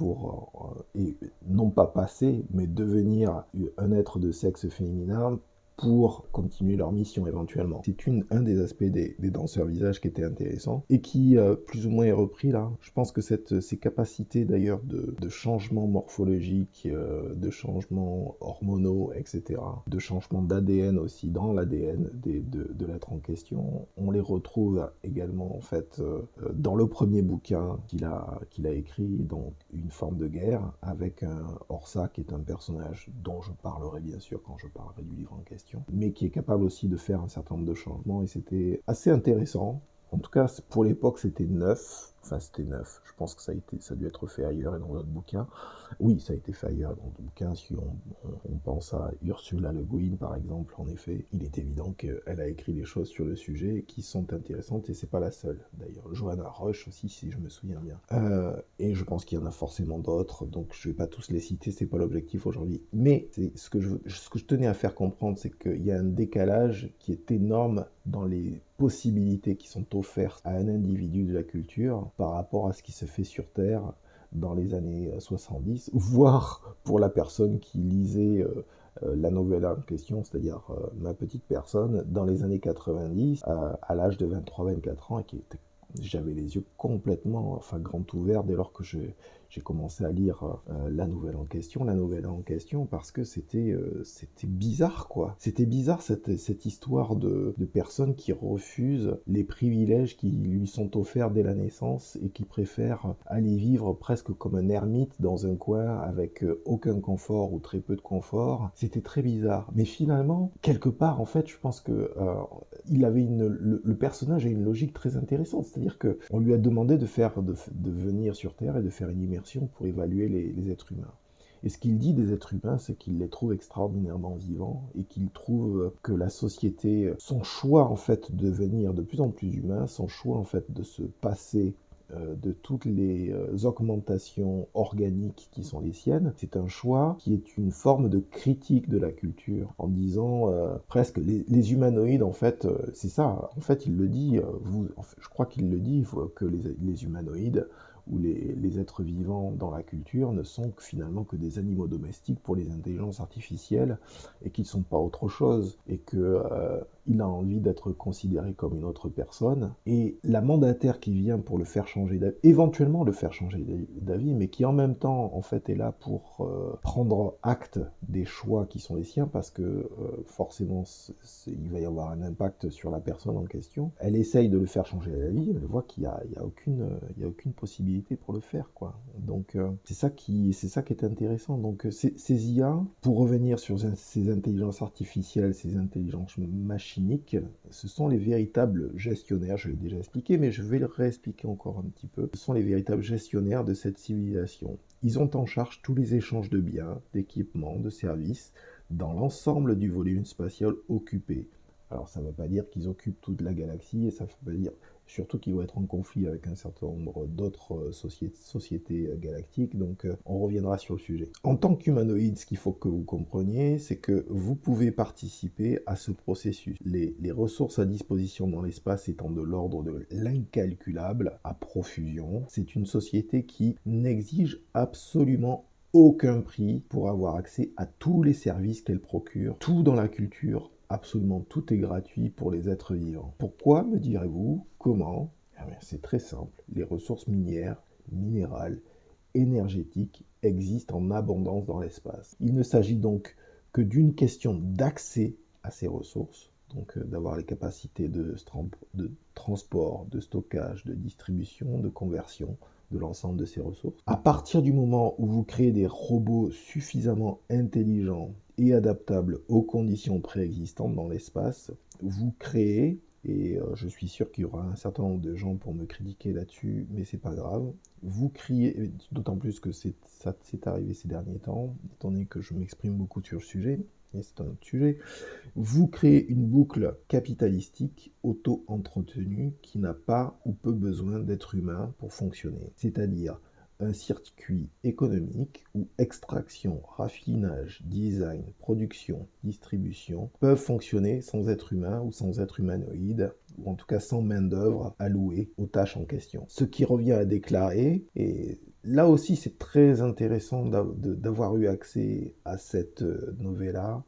et non pas passer, mais devenir un être de sexe féminin pour continuer leur mission éventuellement. C'est un des aspects des danseurs visages qui était intéressant et qui plus ou moins est repris là. Je pense que ces capacités d'ailleurs de changement morphologique, de changements hormonaux, etc., de changement d'ADN aussi dans l'ADN de l'être en question, on les retrouve également en fait dans le premier bouquin qu'il a écrit, donc Une forme de guerre, avec un Orsa qui est un personnage dont je parlerai bien sûr quand je parlerai du livre en question, mais qui est capable aussi de faire un certain nombre de changements, et c'était assez intéressant. En tout cas, pour l'époque, c'était neuf. Enfin, c'était neuf. Je pense que ça a dû être fait ailleurs et dans d'autres bouquins. Oui, ça a été fait ailleurs et dans d'autres bouquins. Si on pense à Ursula Le Guin, par exemple, en effet, il est évident qu'elle a écrit des choses sur le sujet qui sont intéressantes, et c'est pas la seule. D'ailleurs, Johanna Rush aussi, si je me souviens bien. Et je pense qu'il y en a forcément d'autres, donc je vais pas tous les citer, c'est pas l'objectif aujourd'hui. Mais ce que je tenais à faire comprendre, c'est qu'il y a un décalage qui est énorme dans les possibilités qui sont offertes à un individu de la culture par rapport à ce qui se fait sur Terre dans les années 70, voire pour la personne qui lisait la novella en question, c'est-à-dire ma petite personne, dans les années 90, à l'âge de 23-24 ans, et qui était j'avais les yeux complètement, grands ouverts dès lors que j'ai commencé à lire la nouvelle en question. La nouvelle en question parce que c'était bizarre, quoi. C'était bizarre cette histoire de personnes qui refusent les privilèges qui lui sont offerts dès la naissance et qui préfèrent aller vivre presque comme un ermite dans un coin avec aucun confort ou très peu de confort. C'était très bizarre. Mais finalement, quelque part, en fait, je pense que le personnage a une logique très intéressante. C'est-à-dire qu'on lui a demandé de venir sur Terre et de faire une immersion pour évaluer les êtres humains. Et ce qu'il dit des êtres humains, c'est qu'il les trouve extraordinairement vivants et qu'il trouve que la société, son choix en fait de devenir de plus en plus humain, son choix en fait de se passer de toutes les augmentations organiques qui sont les siennes, c'est un choix qui est une forme de critique de la culture, en disant presque les humanoïdes, en fait, c'est ça, en fait il le dit, je crois qu'il le dit, que les humanoïdes ou les êtres vivants dans la culture ne sont finalement que des animaux domestiques pour les intelligences artificielles et qu'ils ne sont pas autre chose et qu'il a envie d'être considéré comme une autre personne. Et la mandataire qui vient pour le faire changer d'avis, éventuellement le faire changer d'avis, mais qui en même temps en fait est là pour prendre acte des choix qui sont les siens parce que forcément il va y avoir un impact sur la personne en question. Elle essaye de le faire changer d'avis, elle voit qu'il n'y a aucune possibilité pour le faire, quoi. Donc c'est ça qui est intéressant. Donc ces IA, pour revenir sur ces intelligences artificielles, ces intelligences machiniques, ce sont les véritables gestionnaires, je l'ai déjà expliqué, mais je vais le réexpliquer encore un petit peu. Ce sont les véritables gestionnaires de cette civilisation. Ils ont en charge tous les échanges de biens, d'équipements, de services, dans l'ensemble du volume spatial occupé. Alors ça ne veut pas dire qu'ils occupent toute la galaxie, et ça ne veut pas dire surtout qu'ils vont être en conflit avec un certain nombre d'autres sociétés galactiques, donc on reviendra sur le sujet. En tant qu'humanoïde, ce qu'il faut que vous compreniez, c'est que vous pouvez participer à ce processus. Les ressources à disposition dans l'espace étant de l'ordre de l'incalculable à profusion, c'est une société qui n'exige absolument aucun prix pour avoir accès à tous les services qu'elle procure, tout dans la culture. Absolument tout est gratuit pour les êtres vivants. Pourquoi, me direz-vous? Comment? Eh bien, c'est très simple. Les ressources minières, minérales, énergétiques existent en abondance dans l'espace. Il ne s'agit donc que d'une question d'accès à ces ressources, donc d'avoir les capacités de transport, de stockage, de distribution, de conversion de l'ensemble de ces ressources. À partir du moment où vous créez des robots suffisamment intelligents et adaptables aux conditions préexistantes dans l'espace, vous créez, et je suis sûr qu'il y aura un certain nombre de gens pour me critiquer là-dessus, mais c'est pas grave, vous créez, d'autant plus que c'est arrivé ces derniers temps, étant donné que je m'exprime beaucoup sur le sujet, et c'est un autre sujet, vous créez une boucle capitalistique auto-entretenue qui n'a pas ou peu besoin d'être humain pour fonctionner. C'est-à-dire un circuit économique où extraction, raffinage, design, production, distribution peuvent fonctionner sans être humain ou sans être humanoïde, ou en tout cas sans main-d'œuvre allouée aux tâches en question. Ce qui revient à déclarer, et là aussi, c'est très intéressant d'avoir eu accès à cette novella,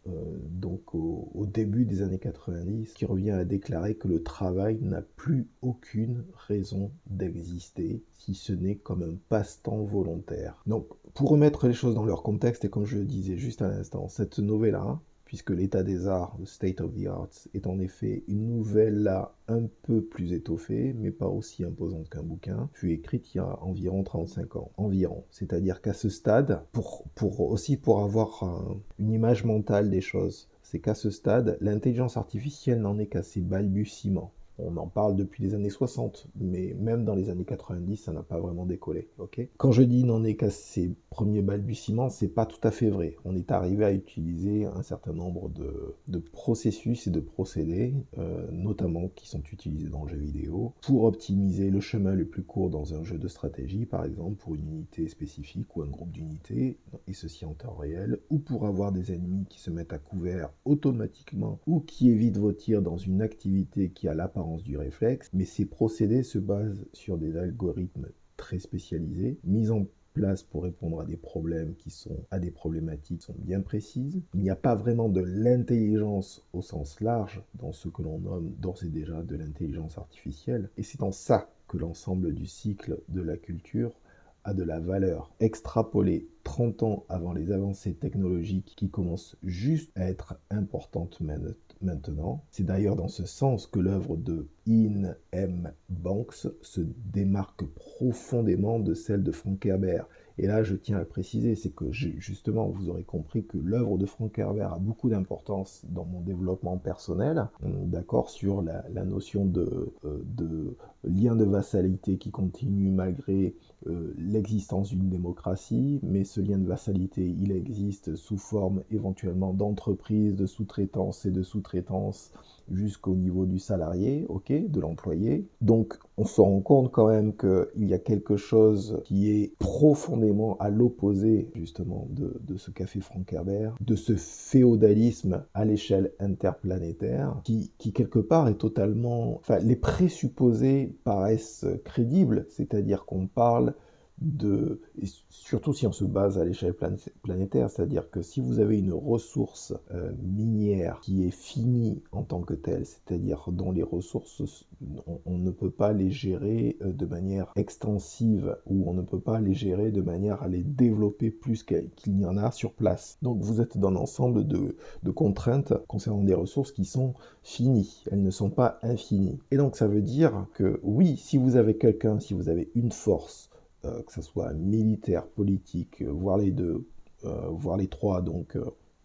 donc au début des années 90, qui revient à déclarer que le travail n'a plus aucune raison d'exister, si ce n'est comme un passe-temps volontaire. Donc, pour remettre les choses dans leur contexte, et comme je le disais juste à l'instant, cette novella, puisque l'état des arts, le state of the arts, est en effet une novella un peu plus étoffée, mais pas aussi imposante qu'un bouquin, fut écrite il y a environ 35 ans. Environ. C'est-à-dire qu'à ce stade, pour avoir une image mentale des choses, c'est qu'à ce stade, l'intelligence artificielle n'en est qu'à ses balbutiements. On en parle depuis les années 60, mais même dans les années 90, ça n'a pas vraiment décollé. Okay, quand je dis n'en est qu'à ses premiers balbutiements, c'est pas tout à fait vrai. On est arrivé à utiliser un certain nombre de processus et de procédés, notamment qui sont utilisés dans le jeu vidéo, pour optimiser le chemin le plus court dans un jeu de stratégie, par exemple, pour une unité spécifique ou un groupe d'unités, et ceci en temps réel, ou pour avoir des ennemis qui se mettent à couvert automatiquement, ou qui évitent vos tirs dans une activité qui a l'apparence du réflexe, mais ces procédés se basent sur des algorithmes très spécialisés, mis en place pour répondre à des problèmes à des problématiques qui sont bien précises. Il n'y a pas vraiment de l'intelligence au sens large dans ce que l'on nomme d'ores et déjà de l'intelligence artificielle, et c'est en ça que l'ensemble du cycle de la culture a de la valeur. Extrapolé 30 ans avant les avancées technologiques qui commencent juste à être importantes maintenant. C'est d'ailleurs dans ce sens que l'œuvre de Iain M. Banks se démarque profondément de celle de Frank Herbert. Et là, je tiens à préciser, c'est que justement, vous aurez compris que l'œuvre de Frank Herbert a beaucoup d'importance dans mon développement personnel, d'accord, sur la notion de lien de vassalité qui continue malgré l'existence d'une démocratie, mais ce lien de vassalité, il existe sous forme éventuellement d'entreprise, de sous-traitance et de sous-traitance jusqu'au niveau du salarié, ok, de l'employé. Donc, on se rend compte quand même qu'il y a quelque chose qui est profondément à l'opposé, justement, de ce qu'a fait Frank Herbert, de ce féodalisme à l'échelle interplanétaire, qui quelque part est totalement... Enfin, les présupposés paraissent crédibles, c'est-à-dire qu'on parle et surtout si on se base à l'échelle planétaire, c'est-à-dire que si vous avez une ressource minière qui est finie en tant que telle, c'est-à-dire dont les ressources, on ne peut pas les gérer de manière extensive ou on ne peut pas les gérer de manière à les développer plus qu'il y en a sur place. Donc vous êtes dans un ensemble de contraintes concernant des ressources qui sont finies, elles ne sont pas infinies. Et donc ça veut dire que oui, si vous avez quelqu'un, si vous avez une force, que ce soit militaire, politique, voire les deux, voire les trois, donc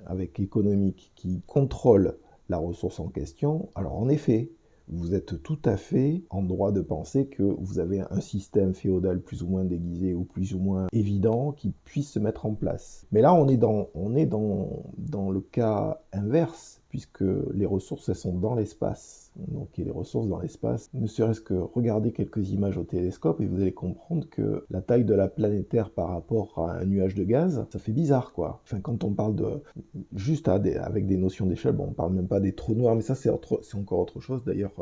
avec économique, qui contrôle la ressource en question, alors en effet, vous êtes tout à fait en droit de penser que vous avez un système féodal plus ou moins déguisé ou plus ou moins évident qui puisse se mettre en place. Mais là, on est dans le cas inverse, puisque les ressources, elles sont dans l'espace. Donc, les ressources dans l'espace, ne serait-ce que regarder quelques images au télescope et vous allez comprendre que la taille de la planète Terre par rapport à un nuage de gaz, ça fait bizarre, quoi. Enfin, quand on parle juste avec des notions d'échelle, bon, on parle même pas des trous noirs, mais ça, c'est encore autre chose. D'ailleurs,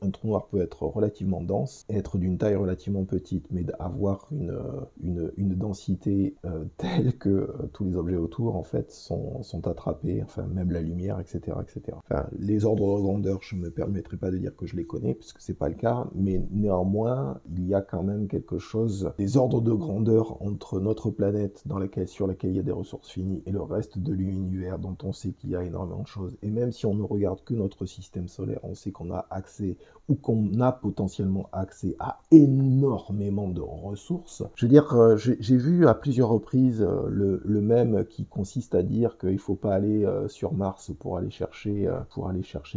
un trou noir peut être relativement dense et être d'une taille relativement petite, mais d'avoir une densité telle que tous les objets autour, en fait, sont attrapés, enfin, même la lumière, etc., etc. Enfin, les ordres de grandeur, je me permettrai pas de dire que je les connais, puisque c'est pas le cas, mais néanmoins, il y a quand même quelque chose, des ordres de grandeur entre notre planète sur laquelle il y a des ressources finies et le reste de l'univers dont on sait qu'il y a énormément de choses. Et même si on ne regarde que notre système solaire, on sait qu'on a accès ou qu'on a potentiellement accès à énormément de ressources. Je veux dire, j'ai vu à plusieurs reprises le mème qui consiste à dire qu'il ne faut pas aller sur Mars pour aller chercher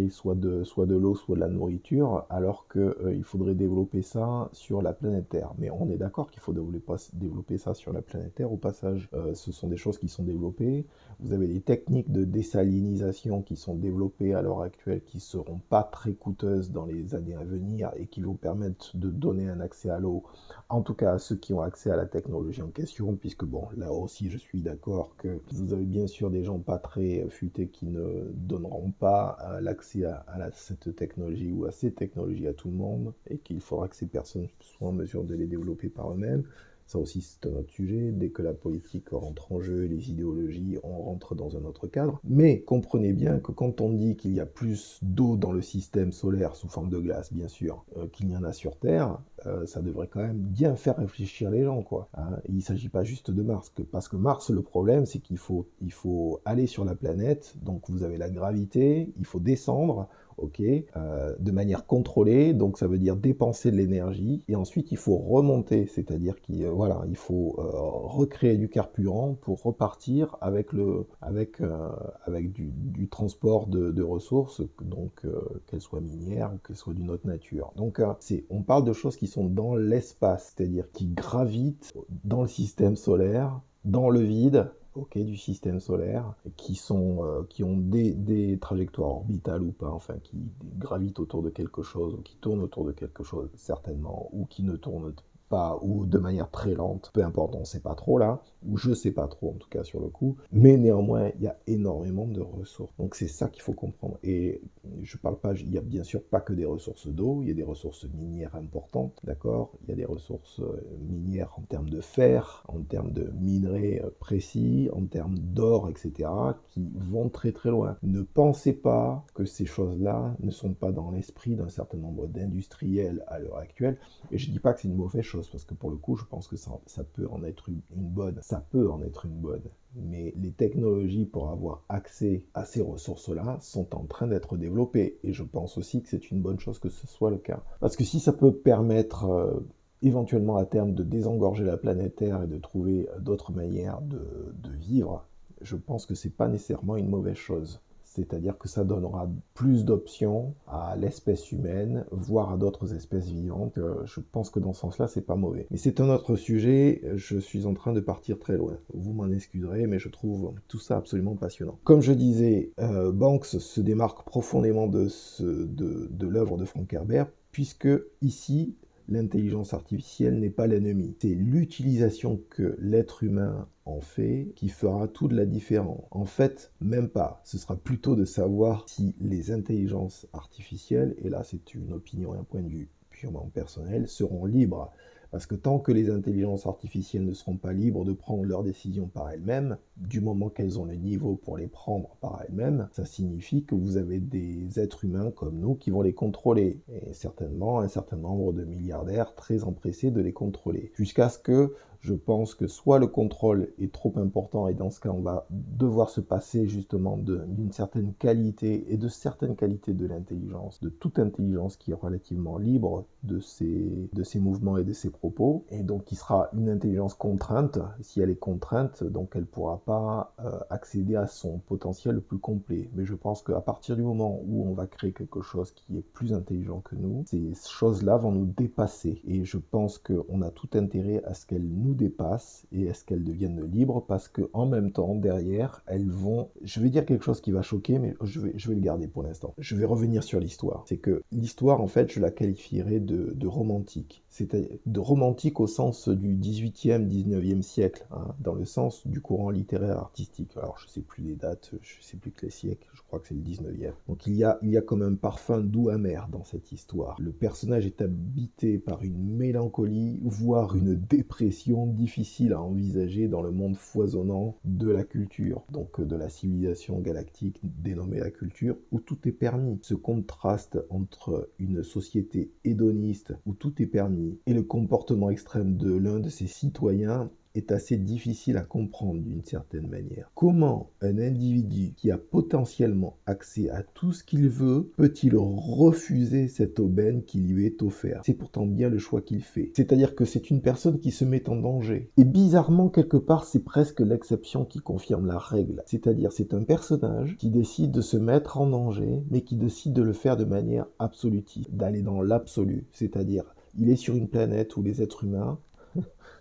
soit de l'eau, soit de la nourriture, alors qu'il faudrait développer ça sur la planète Terre. Mais on est d'accord qu'il faut développer ça sur la planète Terre au passage. Ce sont des choses qui sont développées. Vous avez des techniques de désalinisation qui sont développées à l'heure actuelle qui ne seront pas très coûteuses dans les années à venir et qui vont permettre de donner un accès à l'eau, en tout cas à ceux qui ont accès à la technologie en question, puisque bon, là aussi je suis d'accord que vous avez bien sûr des gens pas très futés qui ne donneront pas l'accès à cette technologie ou à ces technologies à tout le monde et qu'il faudra que ces personnes soient en mesure de les développer par eux-mêmes. Ça aussi, c'est un autre sujet. Dès que la politique rentre en jeu, les idéologies, on rentre dans un autre cadre. Mais comprenez bien que quand on dit qu'il y a plus d'eau dans le système solaire, sous forme de glace, bien sûr, qu'il y en a sur Terre, ça devrait quand même bien faire réfléchir les gens, quoi. Hein, il ne s'agit pas juste de Mars. Parce que Mars, le problème, c'est qu'il faut aller sur la planète. Donc, vous avez la gravité, il faut descendre, ok, de manière contrôlée, donc ça veut dire dépenser de l'énergie, et ensuite il faut remonter, c'est-à-dire qu'il il faut recréer du carburant pour repartir avec du transport de ressources, donc qu'elles soient minières ou qu'elles soient d'une autre nature. Donc on parle de choses qui sont dans l'espace, c'est-à-dire qui gravitent dans le système solaire, dans le vide, du système solaire, qui ont des trajectoires orbitales ou pas, enfin qui gravitent autour de quelque chose, ou qui tournent autour de quelque chose, certainement, ou qui ne tournent pas, ou de manière très lente, peu importe, on ne sait pas trop là, ou je ne sais pas trop en tout cas sur le coup, mais néanmoins il y a énormément de ressources. Donc c'est ça qu'il faut comprendre. Et je parle pas, il y a bien sûr pas que des ressources d'eau, il y a des ressources minières importantes, d'accord? Il y a des ressources minières en termes de fer, en termes de minerais précis, en termes d'or, etc., qui vont très très loin. Ne pensez pas que ces choses-là ne sont pas dans l'esprit d'un certain nombre d'industriels à l'heure actuelle. Et je dis pas que c'est une mauvaise chose, parce que pour le coup, je pense que ça peut en être une bonne. Ça peut en être une bonne. Mais les technologies pour avoir accès à ces ressources-là sont en train d'être développées. Et je pense aussi que c'est une bonne chose que ce soit le cas. Parce que si ça peut permettre éventuellement à terme de désengorger la planète Terre et de trouver d'autres manières de vivre, je pense que c'est pas nécessairement une mauvaise chose. C'est-à-dire que ça donnera plus d'options à l'espèce humaine, voire à d'autres espèces vivantes. Je pense que dans ce sens-là, c'est pas mauvais. Mais c'est un autre sujet, je suis en train de partir très loin. Vous m'en excuserez, mais je trouve tout ça absolument passionnant. Comme je disais, Banks se démarque profondément de l'œuvre de Frank Herbert, puisque ici, l'intelligence artificielle n'est pas l'ennemi. C'est l'utilisation que l'être humain en fait qui fera toute la différence. En fait, même pas. Ce sera plutôt de savoir si les intelligences artificielles, et là c'est une opinion et un point de vue purement personnel, seront libres. Parce que tant que les intelligences artificielles ne seront pas libres de prendre leurs décisions par elles-mêmes, du moment qu'elles ont le niveau pour les prendre par elles-mêmes, ça signifie que vous avez des êtres humains comme nous qui vont les contrôler. Et certainement un certain nombre de milliardaires très empressés de les contrôler. Jusqu'à ce que je pense que soit le contrôle est trop important et dans ce cas on va devoir se passer justement d'une certaine qualité et de certaines qualités de l'intelligence, de toute intelligence qui est relativement libre de ses mouvements et de ses propos, et donc qui sera une intelligence contrainte. Si elle est contrainte, donc elle ne pourra pas accéder à son potentiel le plus complet. Mais je pense qu'à partir du moment où on va créer quelque chose qui est plus intelligent que nous, ces choses-là vont nous dépasser. Et je pense qu'on a tout intérêt à ce qu'elles nous dépassent et à ce qu'elles deviennent libres, parce qu'en même temps, derrière, elles vont... Je vais dire quelque chose qui va choquer, mais je vais le garder pour l'instant. Je vais revenir sur l'histoire. C'est que l'histoire, en fait, je la qualifierais de romantique. C'est-à-dire de romantique au sens du 18e, 19e siècle, hein, dans le sens du courant littéraire artistique. Alors, je ne sais plus les dates, je ne sais plus que les siècles, je crois que c'est le 19e. Donc, il y a comme un parfum doux amer dans cette histoire. Le personnage est habité par une mélancolie, voire une dépression difficile à envisager dans le monde foisonnant de la culture, donc de la civilisation galactique dénommée la culture, où tout est permis. Ce contraste entre une société hédoniste où tout est permis et le comportement extrême de l'un de ses citoyens est assez difficile à comprendre d'une certaine manière. Comment un individu qui a potentiellement accès à tout ce qu'il veut peut-il refuser cette aubaine qui lui est offerte? C'est pourtant bien le choix qu'il fait. C'est-à-dire que c'est une personne qui se met en danger. Et bizarrement, quelque part, c'est presque l'exception qui confirme la règle. C'est-à-dire c'est un personnage qui décide de se mettre en danger, mais qui décide de le faire de manière absolutiste, d'aller dans l'absolu. C'est-à-dire, il est sur une planète où les êtres humains,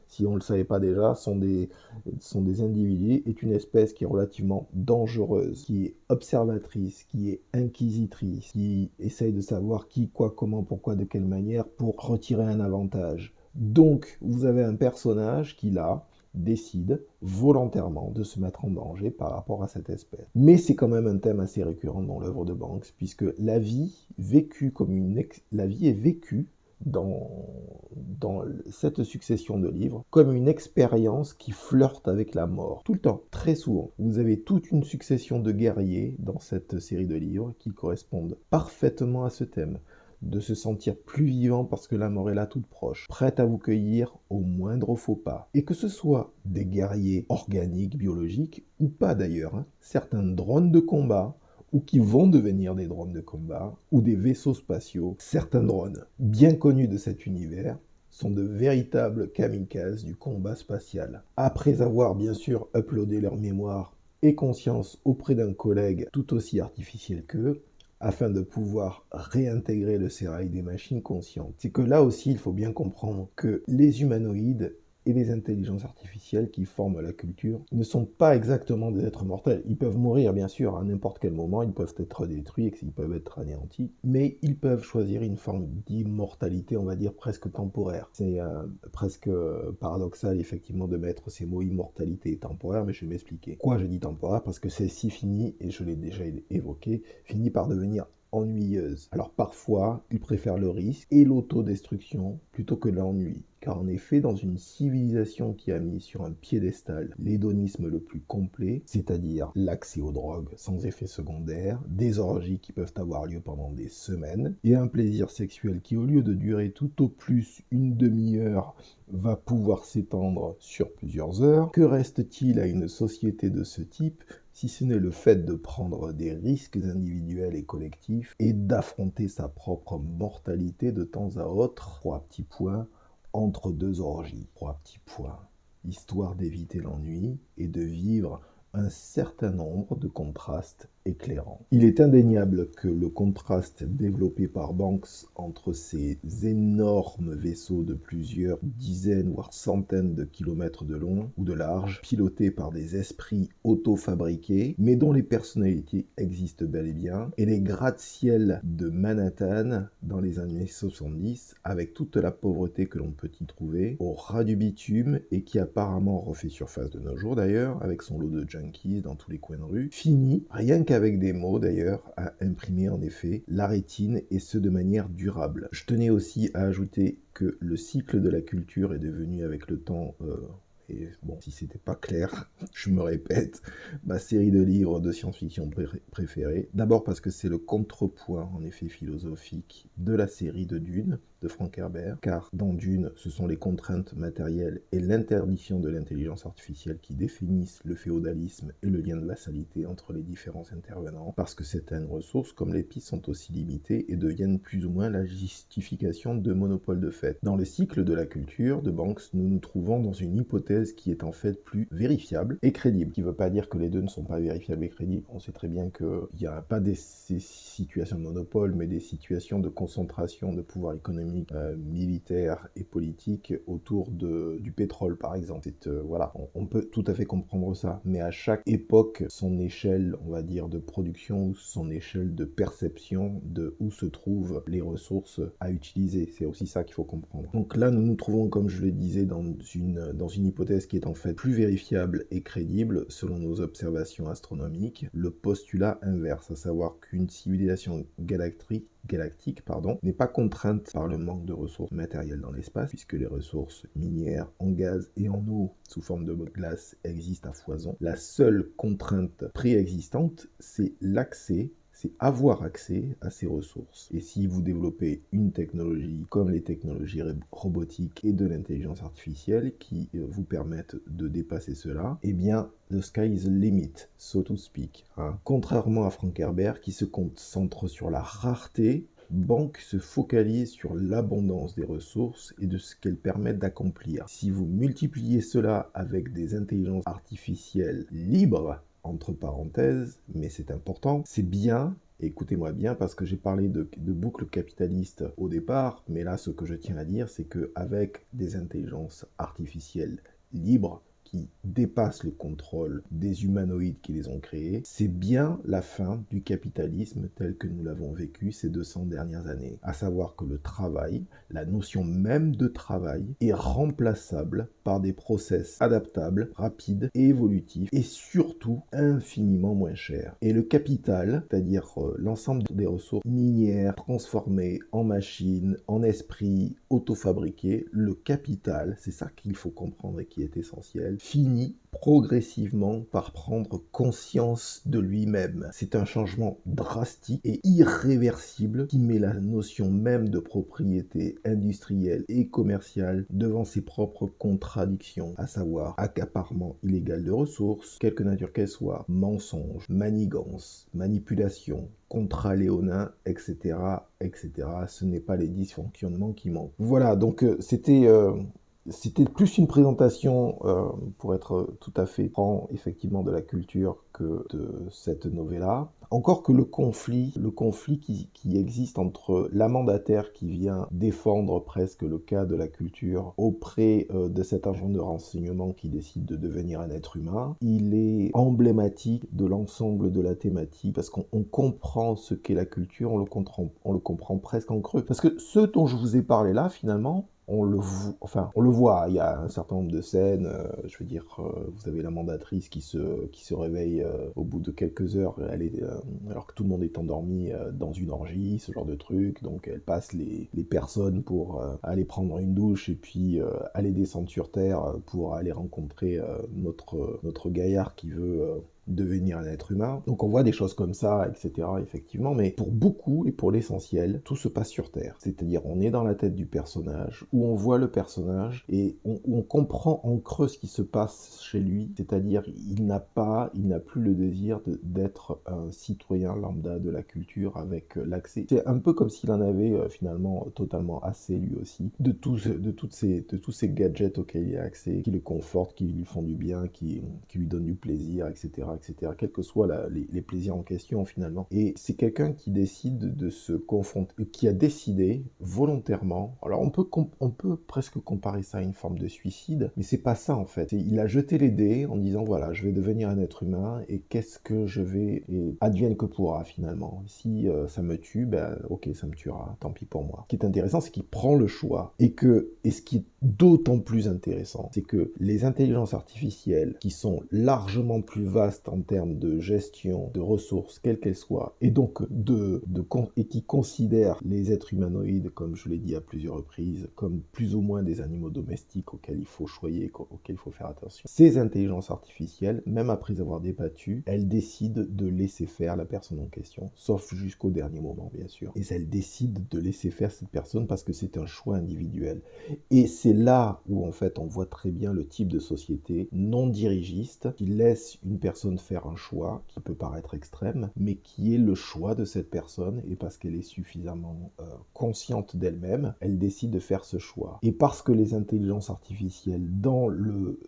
si on ne le savait pas déjà, sont des individus, est une espèce qui est relativement dangereuse, qui est observatrice, qui est inquisitrice, qui essaye de savoir qui, quoi, comment, pourquoi, de quelle manière, pour retirer un avantage. Donc, vous avez un personnage qui, là, décide volontairement de se mettre en danger par rapport à cette espèce. Mais c'est quand même un thème assez récurrent dans l'œuvre de Banks, puisque la vie est vécue dans cette succession de livres comme une expérience qui flirte avec la mort. Tout le temps, très souvent. Vous avez toute une succession de guerriers dans cette série de livres qui correspondent parfaitement à ce thème. De se sentir plus vivant parce que la mort est là toute proche, prête à vous cueillir au moindre faux pas. Et que ce soit des guerriers organiques, biologiques, ou pas d'ailleurs, hein. Certains drones de combat, ou qui vont devenir des drones de combat, ou des vaisseaux spatiaux. Certains drones, bien connus de cet univers, sont de véritables kamikazes du combat spatial. Après avoir bien sûr uploadé leur mémoire et conscience auprès d'un collègue tout aussi artificiel qu'eux, afin de pouvoir réintégrer le sérail des machines conscientes. C'est que là aussi, il faut bien comprendre que les humanoïdes et les intelligences artificielles qui forment la culture ne sont pas exactement des êtres mortels. Ils peuvent mourir, bien sûr, à n'importe quel moment, ils peuvent être détruits, ils peuvent être anéantis, mais ils peuvent choisir une forme d'immortalité, on va dire presque temporaire. C'est presque paradoxal, effectivement, de mettre ces mots immortalité et temporaire, mais je vais m'expliquer. Pourquoi je dis temporaire? Parce que celle-ci finit, et je l'ai déjà évoqué, finit par devenir ennuyeuse. Alors parfois, ils préfèrent le risque et l'autodestruction plutôt que l'ennui. Car en effet, dans une civilisation qui a mis sur un piédestal l'hédonisme le plus complet, c'est-à-dire l'accès aux drogues sans effet secondaire, des orgies qui peuvent avoir lieu pendant des semaines, et un plaisir sexuel qui, au lieu de durer tout au plus une demi-heure, va pouvoir s'étendre sur plusieurs heures, que reste-t-il à une société de ce type si ce n'est le fait de prendre des risques individuels et collectifs et d'affronter sa propre mortalité de temps à autre, 3 petits points, entre 2 orgies, 3 petits points, histoire d'éviter l'ennui et de vivre un certain nombre de contrastes éclairants. Il est indéniable que le contraste développé par Banks entre ces énormes vaisseaux de plusieurs dizaines voire centaines de kilomètres de long ou de large, pilotés par des esprits auto-fabriqués, mais dont les personnalités existent bel et bien, et les gratte-ciel de Manhattan dans les années 70, avec toute la pauvreté que l'on peut y trouver, au ras du bitume, et qui apparemment refait surface de nos jours d'ailleurs, avec son lot de junkies dans tous les coins de rue, finit, rien qu'avec des mots d'ailleurs, à imprimer en effet la rétine, et ce de manière durable. Je tenais aussi à ajouter que le cycle de la culture est devenu avec le temps... et bon, si c'était pas clair, je me répète, ma série de livres de science-fiction préférée. D'abord parce que c'est le contrepoint, en effet, philosophique de la série de Dune, de Frank Herbert, car dans Dune, ce sont les contraintes matérielles et l'interdiction de l'intelligence artificielle qui définissent le féodalisme et le lien de vassalité entre les différents intervenants, parce que certaines ressources, comme l'épice, sont aussi limitées et deviennent plus ou moins la justification de monopoles de fait. Dans le cycle de la culture de Banks, nous nous trouvons dans une hypothèse qui est en fait plus vérifiable et crédible, qui ne veut pas dire que les deux ne sont pas vérifiables et crédibles. On sait très bien qu'il n'y a pas ces situations de monopole, mais des situations de concentration de pouvoir économique, militaire et politique autour du pétrole, par exemple. Voilà, on peut tout à fait comprendre ça, mais à chaque époque, son échelle, on va dire, de production, ou son échelle de perception de où se trouvent les ressources à utiliser. C'est aussi ça qu'il faut comprendre. Donc là, nous nous trouvons, comme je le disais, dans une hypothèse qui est en fait plus vérifiable et crédible selon nos observations astronomiques, le postulat inverse, à savoir qu'une civilisation galactique n'est pas contrainte par le manque de ressources matérielles dans l'espace, puisque les ressources minières en gaz et en eau sous forme de glace existent à foison. La seule contrainte préexistante, c'est avoir accès à ces ressources. Et si vous développez une technologie comme les technologies robotiques et de l'intelligence artificielle qui vous permettent de dépasser cela, eh bien, the sky is the limit, so to speak. Contrairement à Frank Herbert qui se concentre sur la rareté, Banks se focalise sur l'abondance des ressources et de ce qu'elles permettent d'accomplir. Si vous multipliez cela avec des intelligences artificielles libres, entre parenthèses, mais c'est important, c'est bien, écoutez-moi bien, parce que j'ai parlé de boucle capitaliste au départ, mais là, ce que je tiens à dire, c'est qu'avec des intelligences artificielles libres, qui dépassent le contrôle des humanoïdes qui les ont créés, c'est bien la fin du capitalisme tel que nous l'avons vécu ces 200 dernières années. À savoir que le travail, la notion même de travail, est remplaçable par des process adaptables, rapides et évolutifs, et surtout infiniment moins chers. Et le capital, c'est-à-dire l'ensemble des ressources minières transformées en machines, en esprits, auto-fabriqués, le capital, c'est ça qu'il faut comprendre et qui est essentiel, finit progressivement par prendre conscience de lui-même. C'est un changement drastique et irréversible qui met la notion même de propriété industrielle et commerciale devant ses propres contradictions, à savoir accaparement illégal de ressources, quelque nature qu'elle soit, mensonge, manigance, manipulation, contrat léonin, etc., etc. Ce n'est pas les dysfonctionnements qui manquent. Voilà, donc c'était C'était plus une présentation, pour être tout à fait franc, effectivement, de la culture que de cette novella. Encore que le conflit qui existe entre la mandataire qui vient défendre presque le cas de la culture auprès de cet agent de renseignement qui décide de devenir un être humain, il est emblématique de l'ensemble de la thématique parce qu'on comprend ce qu'est la culture, on le comprend presque en creux. Parce que ce dont je vous ai parlé là, finalement, on le voit, il y a un certain nombre de scènes, je veux dire, vous avez la mandatrice qui se réveille au bout de quelques heures, alors que tout le monde est endormi dans une orgie, ce genre de truc, donc elle passe les personnes pour aller prendre une douche et puis aller descendre sur Terre pour aller rencontrer notre gaillard qui veut devenir un être humain. Donc on voit des choses comme ça, etc. effectivement, mais pour beaucoup et pour l'essentiel, tout se passe sur Terre. C'est-à-dire on est dans la tête du personnage, où on voit le personnage et on comprend en creux ce qui se passe chez lui, c'est-à-dire il n'a plus le désir d'être un citoyen lambda de la culture avec l'accès. C'est un peu comme s'il en avait finalement totalement assez lui aussi de tous ces gadgets auxquels il a accès, qui le confortent, qui lui font du bien, qui lui donnent du plaisir, etc., quels que soient les plaisirs en question finalement. Et c'est quelqu'un qui décide de se confronter, qui a décidé volontairement, alors on peut presque comparer ça à une forme de suicide, mais c'est pas ça en fait. Il a jeté les dés en disant voilà, je vais devenir un être humain et qu'est-ce que je vais, et advienne que pourra finalement. Si ça me tue, ben ok, ça me tuera, tant pis pour moi. Ce qui est intéressant, c'est qu'il prend le choix et ce qui est d'autant plus intéressant, c'est que les intelligences artificielles qui sont largement plus vastes en termes de gestion de ressources, quelles qu'elles soient, et donc et qui considèrent les êtres humanoïdes, comme je l'ai dit à plusieurs reprises, comme plus ou moins des animaux domestiques auxquels il faut choyer, auxquels il faut faire attention. Ces intelligences artificielles, même après avoir débattu, elles décident de laisser faire la personne en question, sauf jusqu'au dernier moment, bien sûr. Et elles décident de laisser faire cette personne parce que c'est un choix individuel. Et c'est là où, en fait, on voit très bien le type de société non dirigiste qui laisse une personne faire un choix qui peut paraître extrême, mais qui est le choix de cette personne, et parce qu'elle est suffisamment consciente d'elle-même, elle décide de faire ce choix. Et parce que les intelligences artificielles, dans le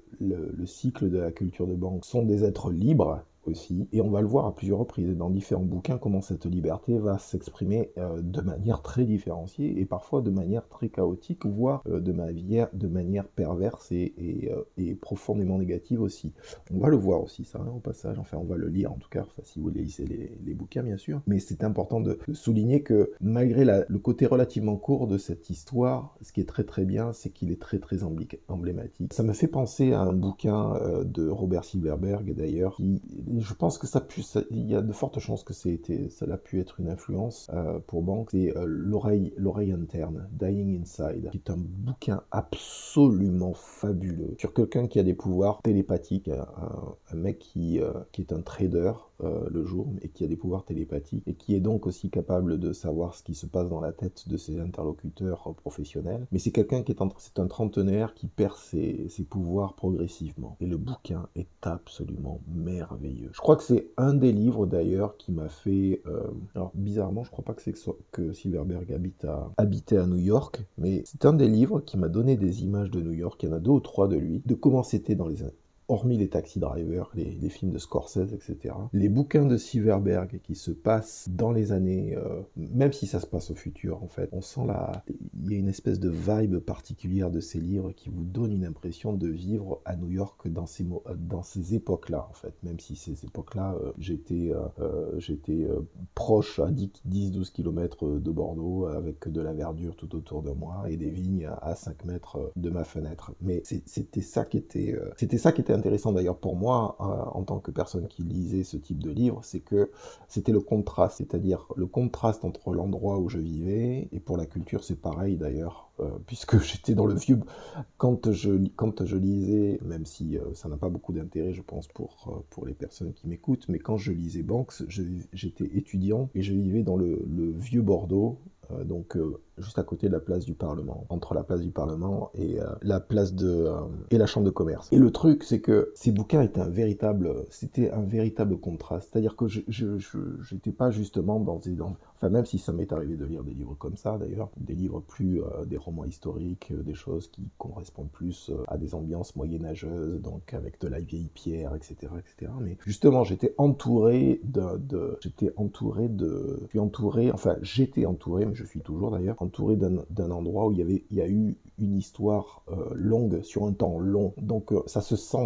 cycle de la culture de banque, sont des êtres libres, aussi, et on va le voir à plusieurs reprises dans différents bouquins comment cette liberté va s'exprimer de manière très différenciée et parfois de manière très chaotique, voire de manière perverse et profondément négative aussi. On va le voir aussi ça au passage, enfin on va le lire en tout cas, enfin, si vous lisez les bouquins bien sûr, mais c'est important de souligner que malgré le côté relativement court de cette histoire, ce qui est très très bien, c'est qu'il est très très emblématique. Ça me fait penser à un bouquin de Robert Silverberg d'ailleurs, qui je pense que il y a de fortes chances que ça a pu être une influence pour Banks. C'est l'oreille interne, Dying Inside, qui est un bouquin absolument fabuleux sur quelqu'un qui a des pouvoirs télépathiques, un mec qui est un trader le jour et qui a des pouvoirs télépathiques et qui est donc aussi capable de savoir ce qui se passe dans la tête de ses interlocuteurs professionnels. Mais c'est quelqu'un c'est un trentenaire qui perd ses pouvoirs progressivement. Et le bouquin est absolument merveilleux. Je crois que c'est un des livres d'ailleurs qui m'a fait... alors bizarrement, je crois pas que Silverberg habitait à New York, mais c'est un des livres qui m'a donné des images de New York. Il y en a 2 ou 3 de lui, de comment c'était dans les hormis les Taxi Drivers, les films de Scorsese, etc. Les bouquins de Silverberg qui se passent dans les années, même si ça se passe au futur, en fait, on sent il y a une espèce de vibe particulière de ces livres qui vous donne une impression de vivre à New York dans ces époques-là, en fait. Même si ces époques-là, j'étais proche à 10-12 km de Bordeaux, avec de la verdure tout autour de moi et des vignes à 5 mètres de ma fenêtre. Mais c'était ça qui était intéressant d'ailleurs pour moi, en tant que personne qui lisait ce type de livre, c'est que c'était le contraste, c'est-à-dire le contraste entre l'endroit où je vivais, et pour la culture c'est pareil d'ailleurs, puisque j'étais dans le vieux... Quand je lisais, même si ça n'a pas beaucoup d'intérêt je pense pour les personnes qui m'écoutent, mais quand je lisais Banks, j'étais étudiant et je vivais dans le vieux Bordeaux, donc juste à côté de la place du Parlement, entre la place du Parlement et la place et la Chambre de commerce. Et le truc, c'est que ces bouquins c'était un véritable contraste. C'est-à-dire que j'étais pas justement enfin, même si ça m'est arrivé de lire des livres comme ça, d'ailleurs, des livres plus, des romans historiques, des choses qui correspondent plus à des ambiances moyenâgeuses, donc avec de la vieille pierre, etc., etc. Mais justement, j'étais entouré, mais je suis toujours d'ailleurs, entouré d'un endroit où il y a eu une histoire longue, sur un temps long. Donc ça se sent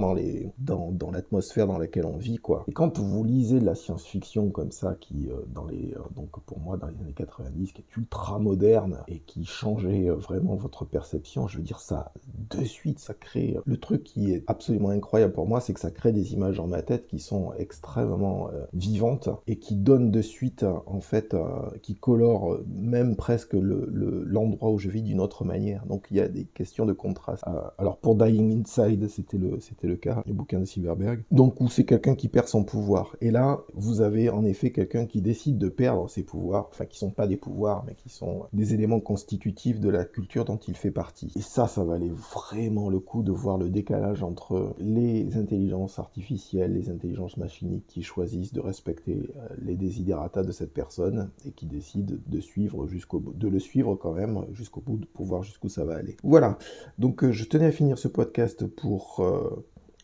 dans l'atmosphère dans laquelle on vit, quoi. Et quand vous lisez de la science-fiction comme ça, qui, donc pour moi, dans les années 90, qui est ultra moderne et qui changeait vraiment votre perception, je veux dire, ça, de suite, ça crée... Le truc qui est absolument incroyable pour moi, c'est que ça crée des images dans ma tête qui sont extrêmement vivantes et qui donnent de suite, en fait, qui colorent même presque l'endroit où je vis d'une autre manière. Donc il y a des questions de contraste. Alors pour Dying Inside, c'était le cas, le bouquin de Silverberg. Donc où c'est quelqu'un qui perd son pouvoir. Et là, vous avez en effet quelqu'un qui décide de perdre ses pouvoirs, enfin qui sont pas des pouvoirs, mais qui sont des éléments constitutifs de la culture dont il fait partie. Et ça valait vraiment le coup de voir le décalage entre les intelligences artificielles, les intelligences machiniques qui choisissent de respecter les desiderata de cette personne et qui décident de le suivre quand même jusqu'au bout pour voir jusqu'où ça va aller. Voilà, donc je tenais à finir ce podcast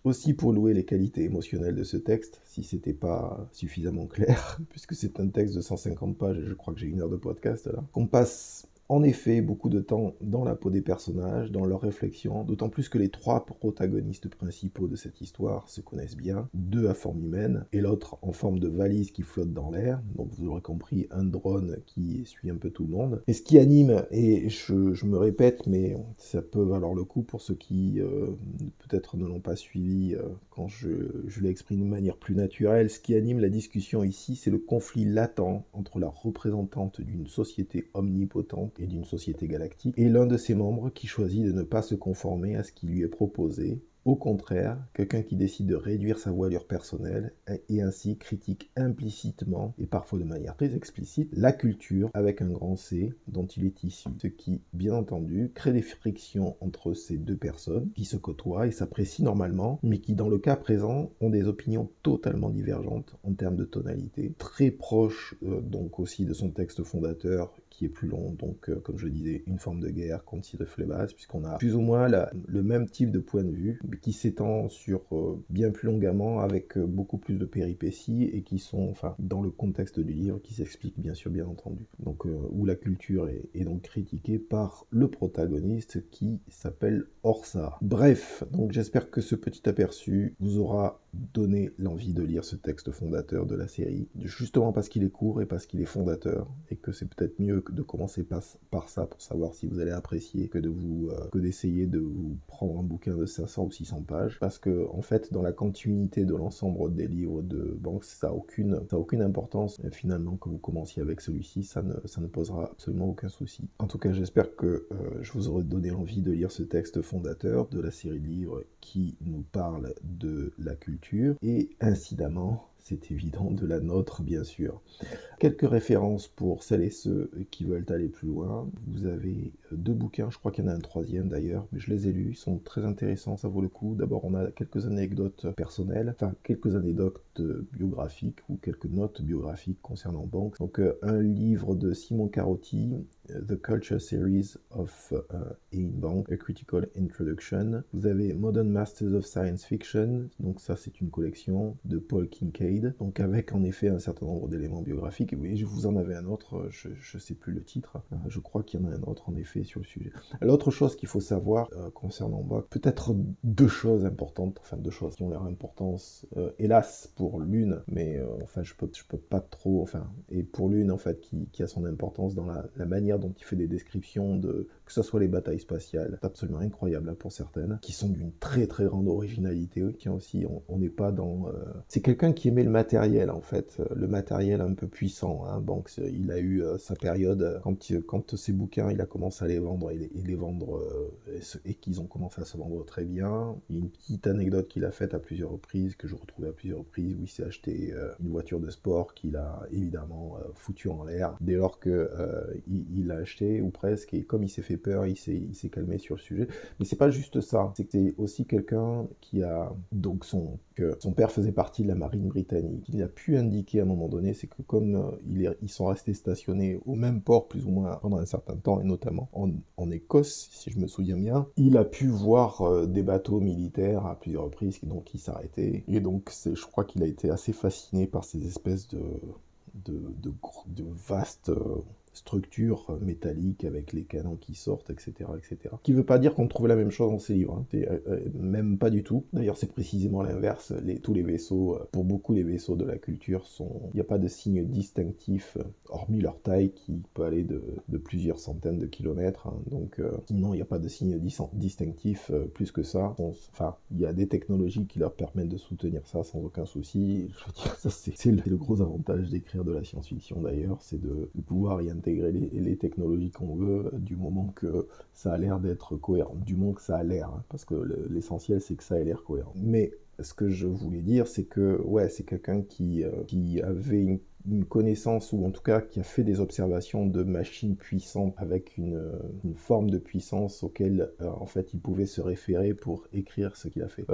aussi pour louer les qualités émotionnelles de ce texte, si c'était pas suffisamment clair, puisque c'est un texte de 150 pages et je crois que j'ai 1 heure de podcast là. Qu'on passe en effet beaucoup de temps dans la peau des personnages, dans leurs réflexions, d'autant plus que les 3 protagonistes principaux de cette histoire se connaissent bien, 2 à forme humaine et l'autre en forme de valise qui flotte dans l'air, donc vous l'aurez compris, un drone qui suit un peu tout le monde. Et ce qui anime, et je me répète, mais ça peut valoir le coup pour ceux qui peut-être ne l'ont pas suivi quand je l'exprime de manière plus naturelle, ce qui anime la discussion ici, c'est le conflit latent entre la représentante d'une société omnipotente et d'une société galactique, et l'un de ses membres qui choisit de ne pas se conformer à ce qui lui est proposé. Au contraire, quelqu'un qui décide de réduire sa voilure personnelle et ainsi critique implicitement, et parfois de manière très explicite, la culture avec un grand C dont il est issu. Ce qui, bien entendu, crée des frictions entre ces 2 personnes qui se côtoient et s'apprécient normalement, mais qui, dans le cas présent, ont des opinions totalement divergentes en termes de tonalité, très proches donc aussi de son texte fondateur, qui est plus long, donc comme je le disais, une forme de guerre contre Cyrus Lebas, puisqu'on a plus ou moins le même type de point de vue, mais qui s'étend sur bien plus longuement, avec beaucoup plus de péripéties, et qui sont, enfin, dans le contexte du livre, qui s'explique bien sûr, bien entendu. Donc, où la culture est donc critiquée par le protagoniste, qui s'appelle Orsa. Bref, donc j'espère que ce petit aperçu vous aura donné l'envie de lire ce texte fondateur de la série, justement parce qu'il est court et parce qu'il est fondateur, et que c'est peut-être mieux de commencer par ça pour savoir si vous allez apprécier que d'essayer de vous prendre un bouquin de 500 ou 600 pages, parce que en fait dans la continuité de l'ensemble des livres de Banks, ça a aucune importance. Et finalement, que vous commenciez avec celui-ci, ça ne posera absolument aucun souci. En tout cas, j'espère que je vous aurai donné envie de lire ce texte fondateur de la série de livres qui nous parle de la culture et incidemment, c'est évident, de la nôtre bien sûr. Quelques références pour celles et ceux qui veulent aller plus loin. Vous avez 2 bouquins, je crois qu'il y en a un 3e d'ailleurs, mais je les ai lus, ils sont très intéressants, ça vaut le coup. D'abord, on a quelques anecdotes personnelles, enfin quelques anecdotes biographiques ou quelques notes biographiques concernant Banks. Donc un livre de Simon Carotti, The Culture Series of Ian Banks, A Critical Introduction. Vous avez Modern Masters of Science Fiction, donc ça c'est une collection de Paul Kincaid, donc avec en effet un certain nombre d'éléments biographiques. Et oui, je vous en avais un autre, je ne sais plus le titre, je crois qu'il y en a un autre en effet sur le sujet. L'autre chose qu'il faut savoir concernant Banks, peut-être 2 choses importantes, enfin 2 choses qui ont leur importance, hélas pour l'une, mais enfin je peux pas trop, enfin, et pour l'une en fait qui a son importance dans la manière dont il fait des descriptions de que ce soit les batailles spatiales, c'est absolument incroyable hein, pour certaines, qui sont d'une très très grande originalité. Tiens aussi, on n'est pas dans... C'est quelqu'un qui aimait le matériel en fait, le matériel un peu puissant. Hein. Banks, il a eu sa période quand ses bouquins, il a commencé à les vendre et qu'ils ont commencé à se vendre très bien. Il y a une petite anecdote qu'il a faite à plusieurs reprises, que je retrouvais à plusieurs reprises, où il s'est acheté une voiture de sport qu'il a évidemment foutu en l'air dès lors que il l'a acheté ou presque, et comme il s'est fait peur, il s'est calmé sur le sujet. Mais c'est pas juste ça, c'est que c'est aussi quelqu'un qui a donc que son père faisait partie de la marine britannique. Il a pu indiquer à un moment donné, c'est que comme ils sont restés stationnés au même port plus ou moins pendant un certain temps, et notamment en Écosse, si je me souviens bien, il a pu voir des bateaux militaires à plusieurs reprises, donc il s'arrêtait. Et donc je crois qu'il a été assez fasciné par ces espèces de vastes structures métalliques avec les canons qui sortent, etc., etc. Ce qui ne veut pas dire qu'on trouve la même chose dans ces livres, hein. Même pas du tout. D'ailleurs, c'est précisément l'inverse. Tous les vaisseaux, pour beaucoup les vaisseaux de la culture, il n'y a pas de signe distinctif, hormis leur taille qui peut aller de plusieurs centaines de kilomètres. Hein. Donc, sinon, il n'y a pas de signe distinctif plus que ça. Enfin, il y a des technologies qui leur permettent de soutenir ça sans aucun souci. Je veux dire, ça, c'est le gros avantage d'écrire de la science-fiction d'ailleurs, c'est de pouvoir y intégrer les technologies qu'on veut, du moment que ça a l'air d'être cohérent, du moment que ça a l'air, hein, parce que l'essentiel c'est que ça ait l'air cohérent. Mais ce que je voulais dire, c'est que ouais, c'est quelqu'un qui avait une connaissance, ou en tout cas qui a fait des observations de machines puissantes avec une forme de puissance auquel en fait il pouvait se référer pour écrire ce qu'il a fait.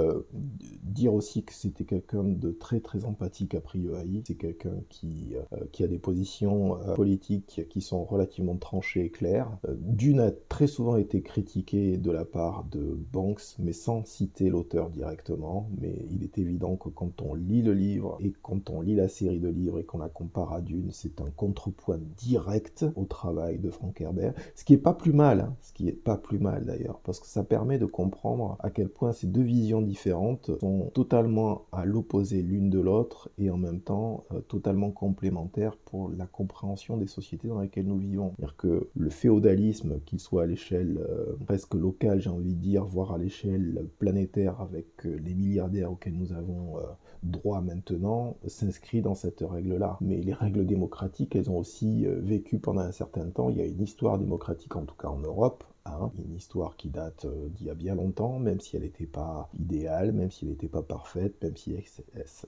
Dire aussi que c'était quelqu'un de très très empathique a priori, c'est quelqu'un qui a des positions politiques qui sont relativement tranchées et claires. Dune a très souvent été critiqué de la part de Banks, mais sans citer l'auteur directement, mais il est évident que quand on lit le livre et quand on lit la série de livres et qu'on la compare à Dune, c'est un contrepoint direct au travail de Frank Herbert, ce qui est pas plus mal, hein, ce qui est pas plus mal d'ailleurs, parce que ça permet de comprendre à quel point ces deux visions différentes sont totalement à l'opposé l'une de l'autre et en même temps totalement complémentaires pour la compréhension des sociétés dans lesquelles nous vivons. C'est-à-dire que le féodalisme, qu'il soit à l'échelle presque locale, j'ai envie de dire, voire à l'échelle planétaire avec les milliardaires auxquels nous avons droit maintenant, s'inscrit dans cette règle-là. Mais les règles démocratiques, elles ont aussi vécu pendant un certain temps. Il y a une histoire démocratique, en tout cas en Europe, hein, une histoire qui date d'il y a bien longtemps, même si elle n'était pas idéale, même si elle n'était pas parfaite, même si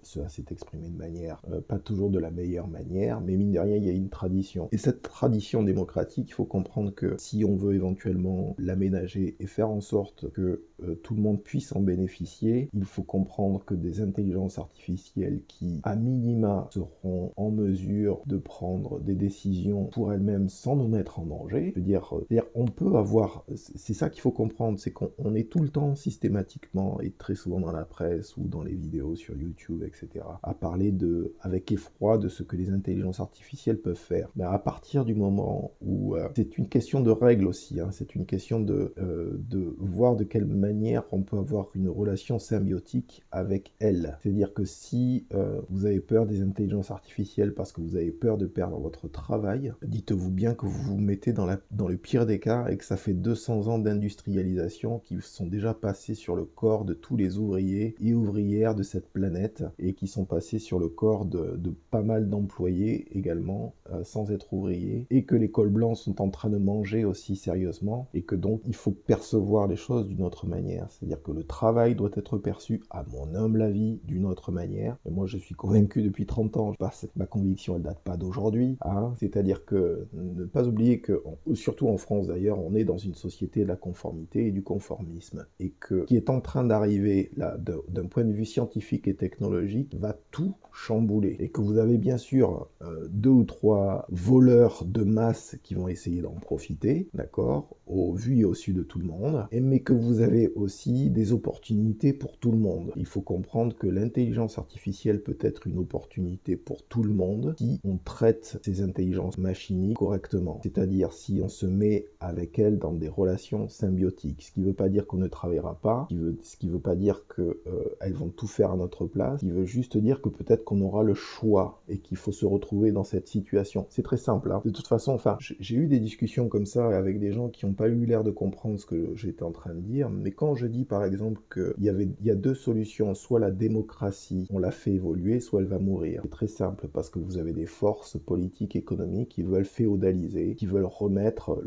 cela s'est exprimé de manière pas toujours de la meilleure manière, mais mine de rien, il y a une tradition. Et cette tradition démocratique, il faut comprendre que si on veut éventuellement l'aménager et faire en sorte que tout le monde puisse en bénéficier, il faut comprendre que des intelligences artificielles qui, à minima, seront en mesure de prendre des décisions pour elles-mêmes sans nous mettre en danger. Je veux dire, on peut avoir, c'est ça qu'il faut comprendre, c'est qu'on est tout le temps systématiquement et très souvent dans la presse ou dans les vidéos sur YouTube, etc., à parler avec effroi de ce que les intelligences artificielles peuvent faire. Mais à partir du moment où c'est une question de règles aussi, hein, c'est une question de voir de quelle manière on peut avoir une relation symbiotique avec elles. C'est-à-dire que si vous avez peur des intelligences artificielles parce que vous avez peur de perdre votre travail, dites-vous bien que vous vous mettez dans le pire des cas et que ça fait 200 ans d'industrialisation qui sont déjà passés sur le corps de tous les ouvriers et ouvrières de cette planète et qui sont passés sur le corps de pas mal d'employés également sans être ouvriers, et que les cols blancs sont en train de manger aussi sérieusement, et que donc il faut percevoir les choses d'une autre manière. C'est-à-dire que le travail doit être perçu, à mon humble avis, d'une autre manière. Et moi je suis convaincu depuis 30 ans, ma conviction elle date pas d'aujourd'hui, hein. C'est-à-dire que ne pas oublier que, surtout en France d'ailleurs, on est dans une société de la conformité et du conformisme, et que qui est en train d'arriver là, d'un point de vue scientifique et technologique, va tout chambouler. Et que vous avez bien sûr 2 ou 3 voleurs de masse qui vont essayer d'en profiter, d'accord, au vu et au su de tout le monde, mais que vous avez aussi des opportunités pour tout le monde. Il faut comprendre que l'intelligence artificielle peut être une opportunité pour tout le monde si on traite ces intelligences machiniques correctement. C'est-à-dire si on se met avec elles dans dans des relations symbiotiques. Ce qui ne veut pas dire qu'on ne travaillera pas, ce qui veut pas dire qu'elles vont tout faire à notre place, ce qui veut juste dire que peut-être qu'on aura le choix et qu'il faut se retrouver dans cette situation. C'est très simple, hein. De toute façon, enfin, j'ai eu des discussions comme ça avec des gens qui n'ont pas eu l'air de comprendre ce que j'étais en train de dire, mais quand je dis par exemple qu'il y a deux solutions, soit la démocratie, on la fait évoluer, soit elle va mourir. C'est très simple, parce que vous avez des forces politiques, économiques qui veulent féodaliser, qui veulent remettre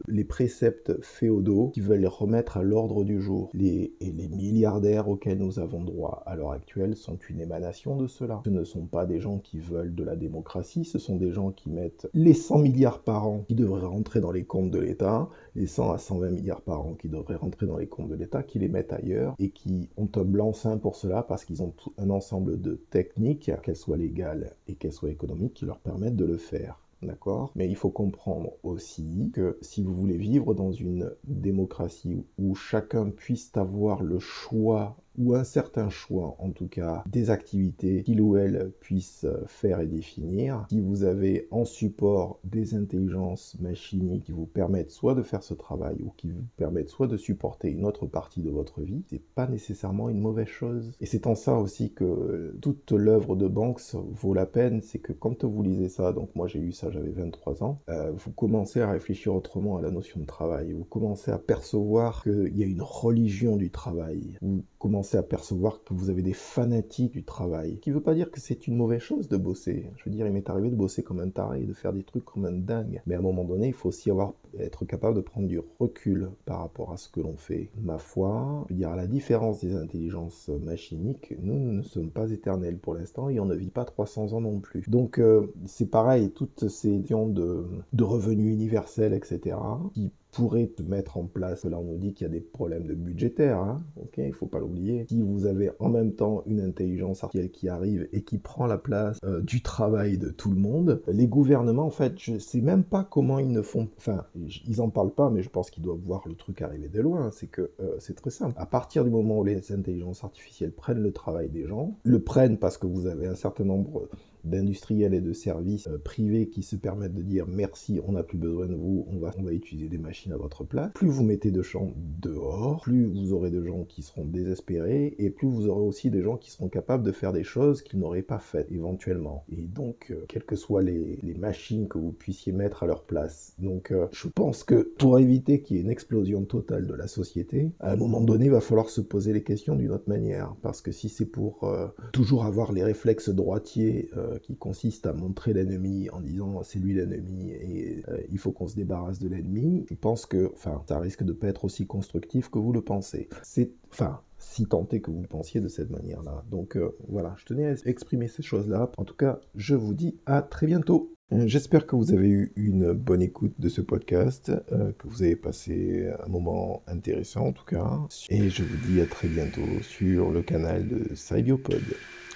les préceptes féodaux, qui veulent les remettre à l'ordre du jour. Et les milliardaires auxquels nous avons droit à l'heure actuelle sont une émanation de cela. Ce ne sont pas des gens qui veulent de la démocratie, ce sont des gens qui mettent les 100 milliards par an qui devraient rentrer dans les comptes de l'État, les 100 à 120 milliards par an qui devraient rentrer dans les comptes de l'État, qui les mettent ailleurs et qui ont un blanc-seing pour cela parce qu'ils ont tout un ensemble de techniques, qu'elles soient légales et qu'elles soient économiques, qui leur permettent de le faire. D'accord ? Mais il faut comprendre aussi que si vous voulez vivre dans une démocratie où chacun puisse avoir le choix, ou un certain choix en tout cas, des activités qu'il ou elle puisse faire et définir, si vous avez en support des intelligences machiniques qui vous permettent soit de faire ce travail ou qui vous permettent soit de supporter une autre partie de votre vie, c'est pas nécessairement une mauvaise chose. Et c'est en ça aussi que toute l'œuvre de Banks vaut la peine, c'est que quand vous lisez ça, donc moi j'ai lu ça, j'avais 23 ans, vous commencez à réfléchir autrement à la notion de travail, vous commencez à percevoir qu'il y a une religion du travail, vous commencez à percevoir que vous avez des fanatiques du travail, ce qui ne veut pas dire que c'est une mauvaise chose de bosser. Je veux dire, il m'est arrivé de bosser comme un taré, de faire des trucs comme un dingue, mais à un moment donné, il faut aussi être capable de prendre du recul par rapport à ce que l'on fait. Ma foi, je veux dire, à la différence des intelligences machiniques, nous ne sommes pas éternels pour l'instant et on ne vit pas 300 ans non plus. Donc c'est pareil, toutes ces questions de revenus universels, etc., qui pourrait te mettre en place. Là, on nous dit qu'il y a des problèmes de budgétaires, hein, ok, il faut pas l'oublier. Si vous avez en même temps une intelligence artificielle qui arrive et qui prend la place du travail de tout le monde, les gouvernements, en fait, je sais même pas comment ils ne font... Enfin, ils en parlent pas, mais je pense qu'ils doivent voir le truc arriver de loin. C'est que c'est très simple. À partir du moment où les intelligences artificielles prennent le travail des gens, le prennent parce que vous avez un certain nombre d'industriels et de services privés qui se permettent de dire merci, on n'a plus besoin de vous, on va utiliser des machines à votre place. Plus vous mettez de gens dehors, plus vous aurez de gens qui seront désespérés et plus vous aurez aussi des gens qui seront capables de faire des choses qu'ils n'auraient pas faites éventuellement. Et donc, quelles que soient les machines que vous puissiez mettre à leur place. Donc, je pense que pour éviter qu'il y ait une explosion totale de la société, à un moment donné, il va falloir se poser les questions d'une autre manière. Parce que si c'est pour toujours avoir les réflexes droitiers qui consiste à montrer l'ennemi en disant c'est lui l'ennemi et il faut qu'on se débarrasse de l'ennemi, je pense que ça risque de pas être aussi constructif que vous le pensez. Si tant est que vous pensiez de cette manière-là. Donc voilà, je tenais à exprimer ces choses-là. En tout cas, je vous dis à très bientôt. J'espère que vous avez eu une bonne écoute de ce podcast, que vous avez passé un moment intéressant en tout cas. Et je vous dis à très bientôt sur le canal de Cybiopod.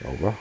Au revoir.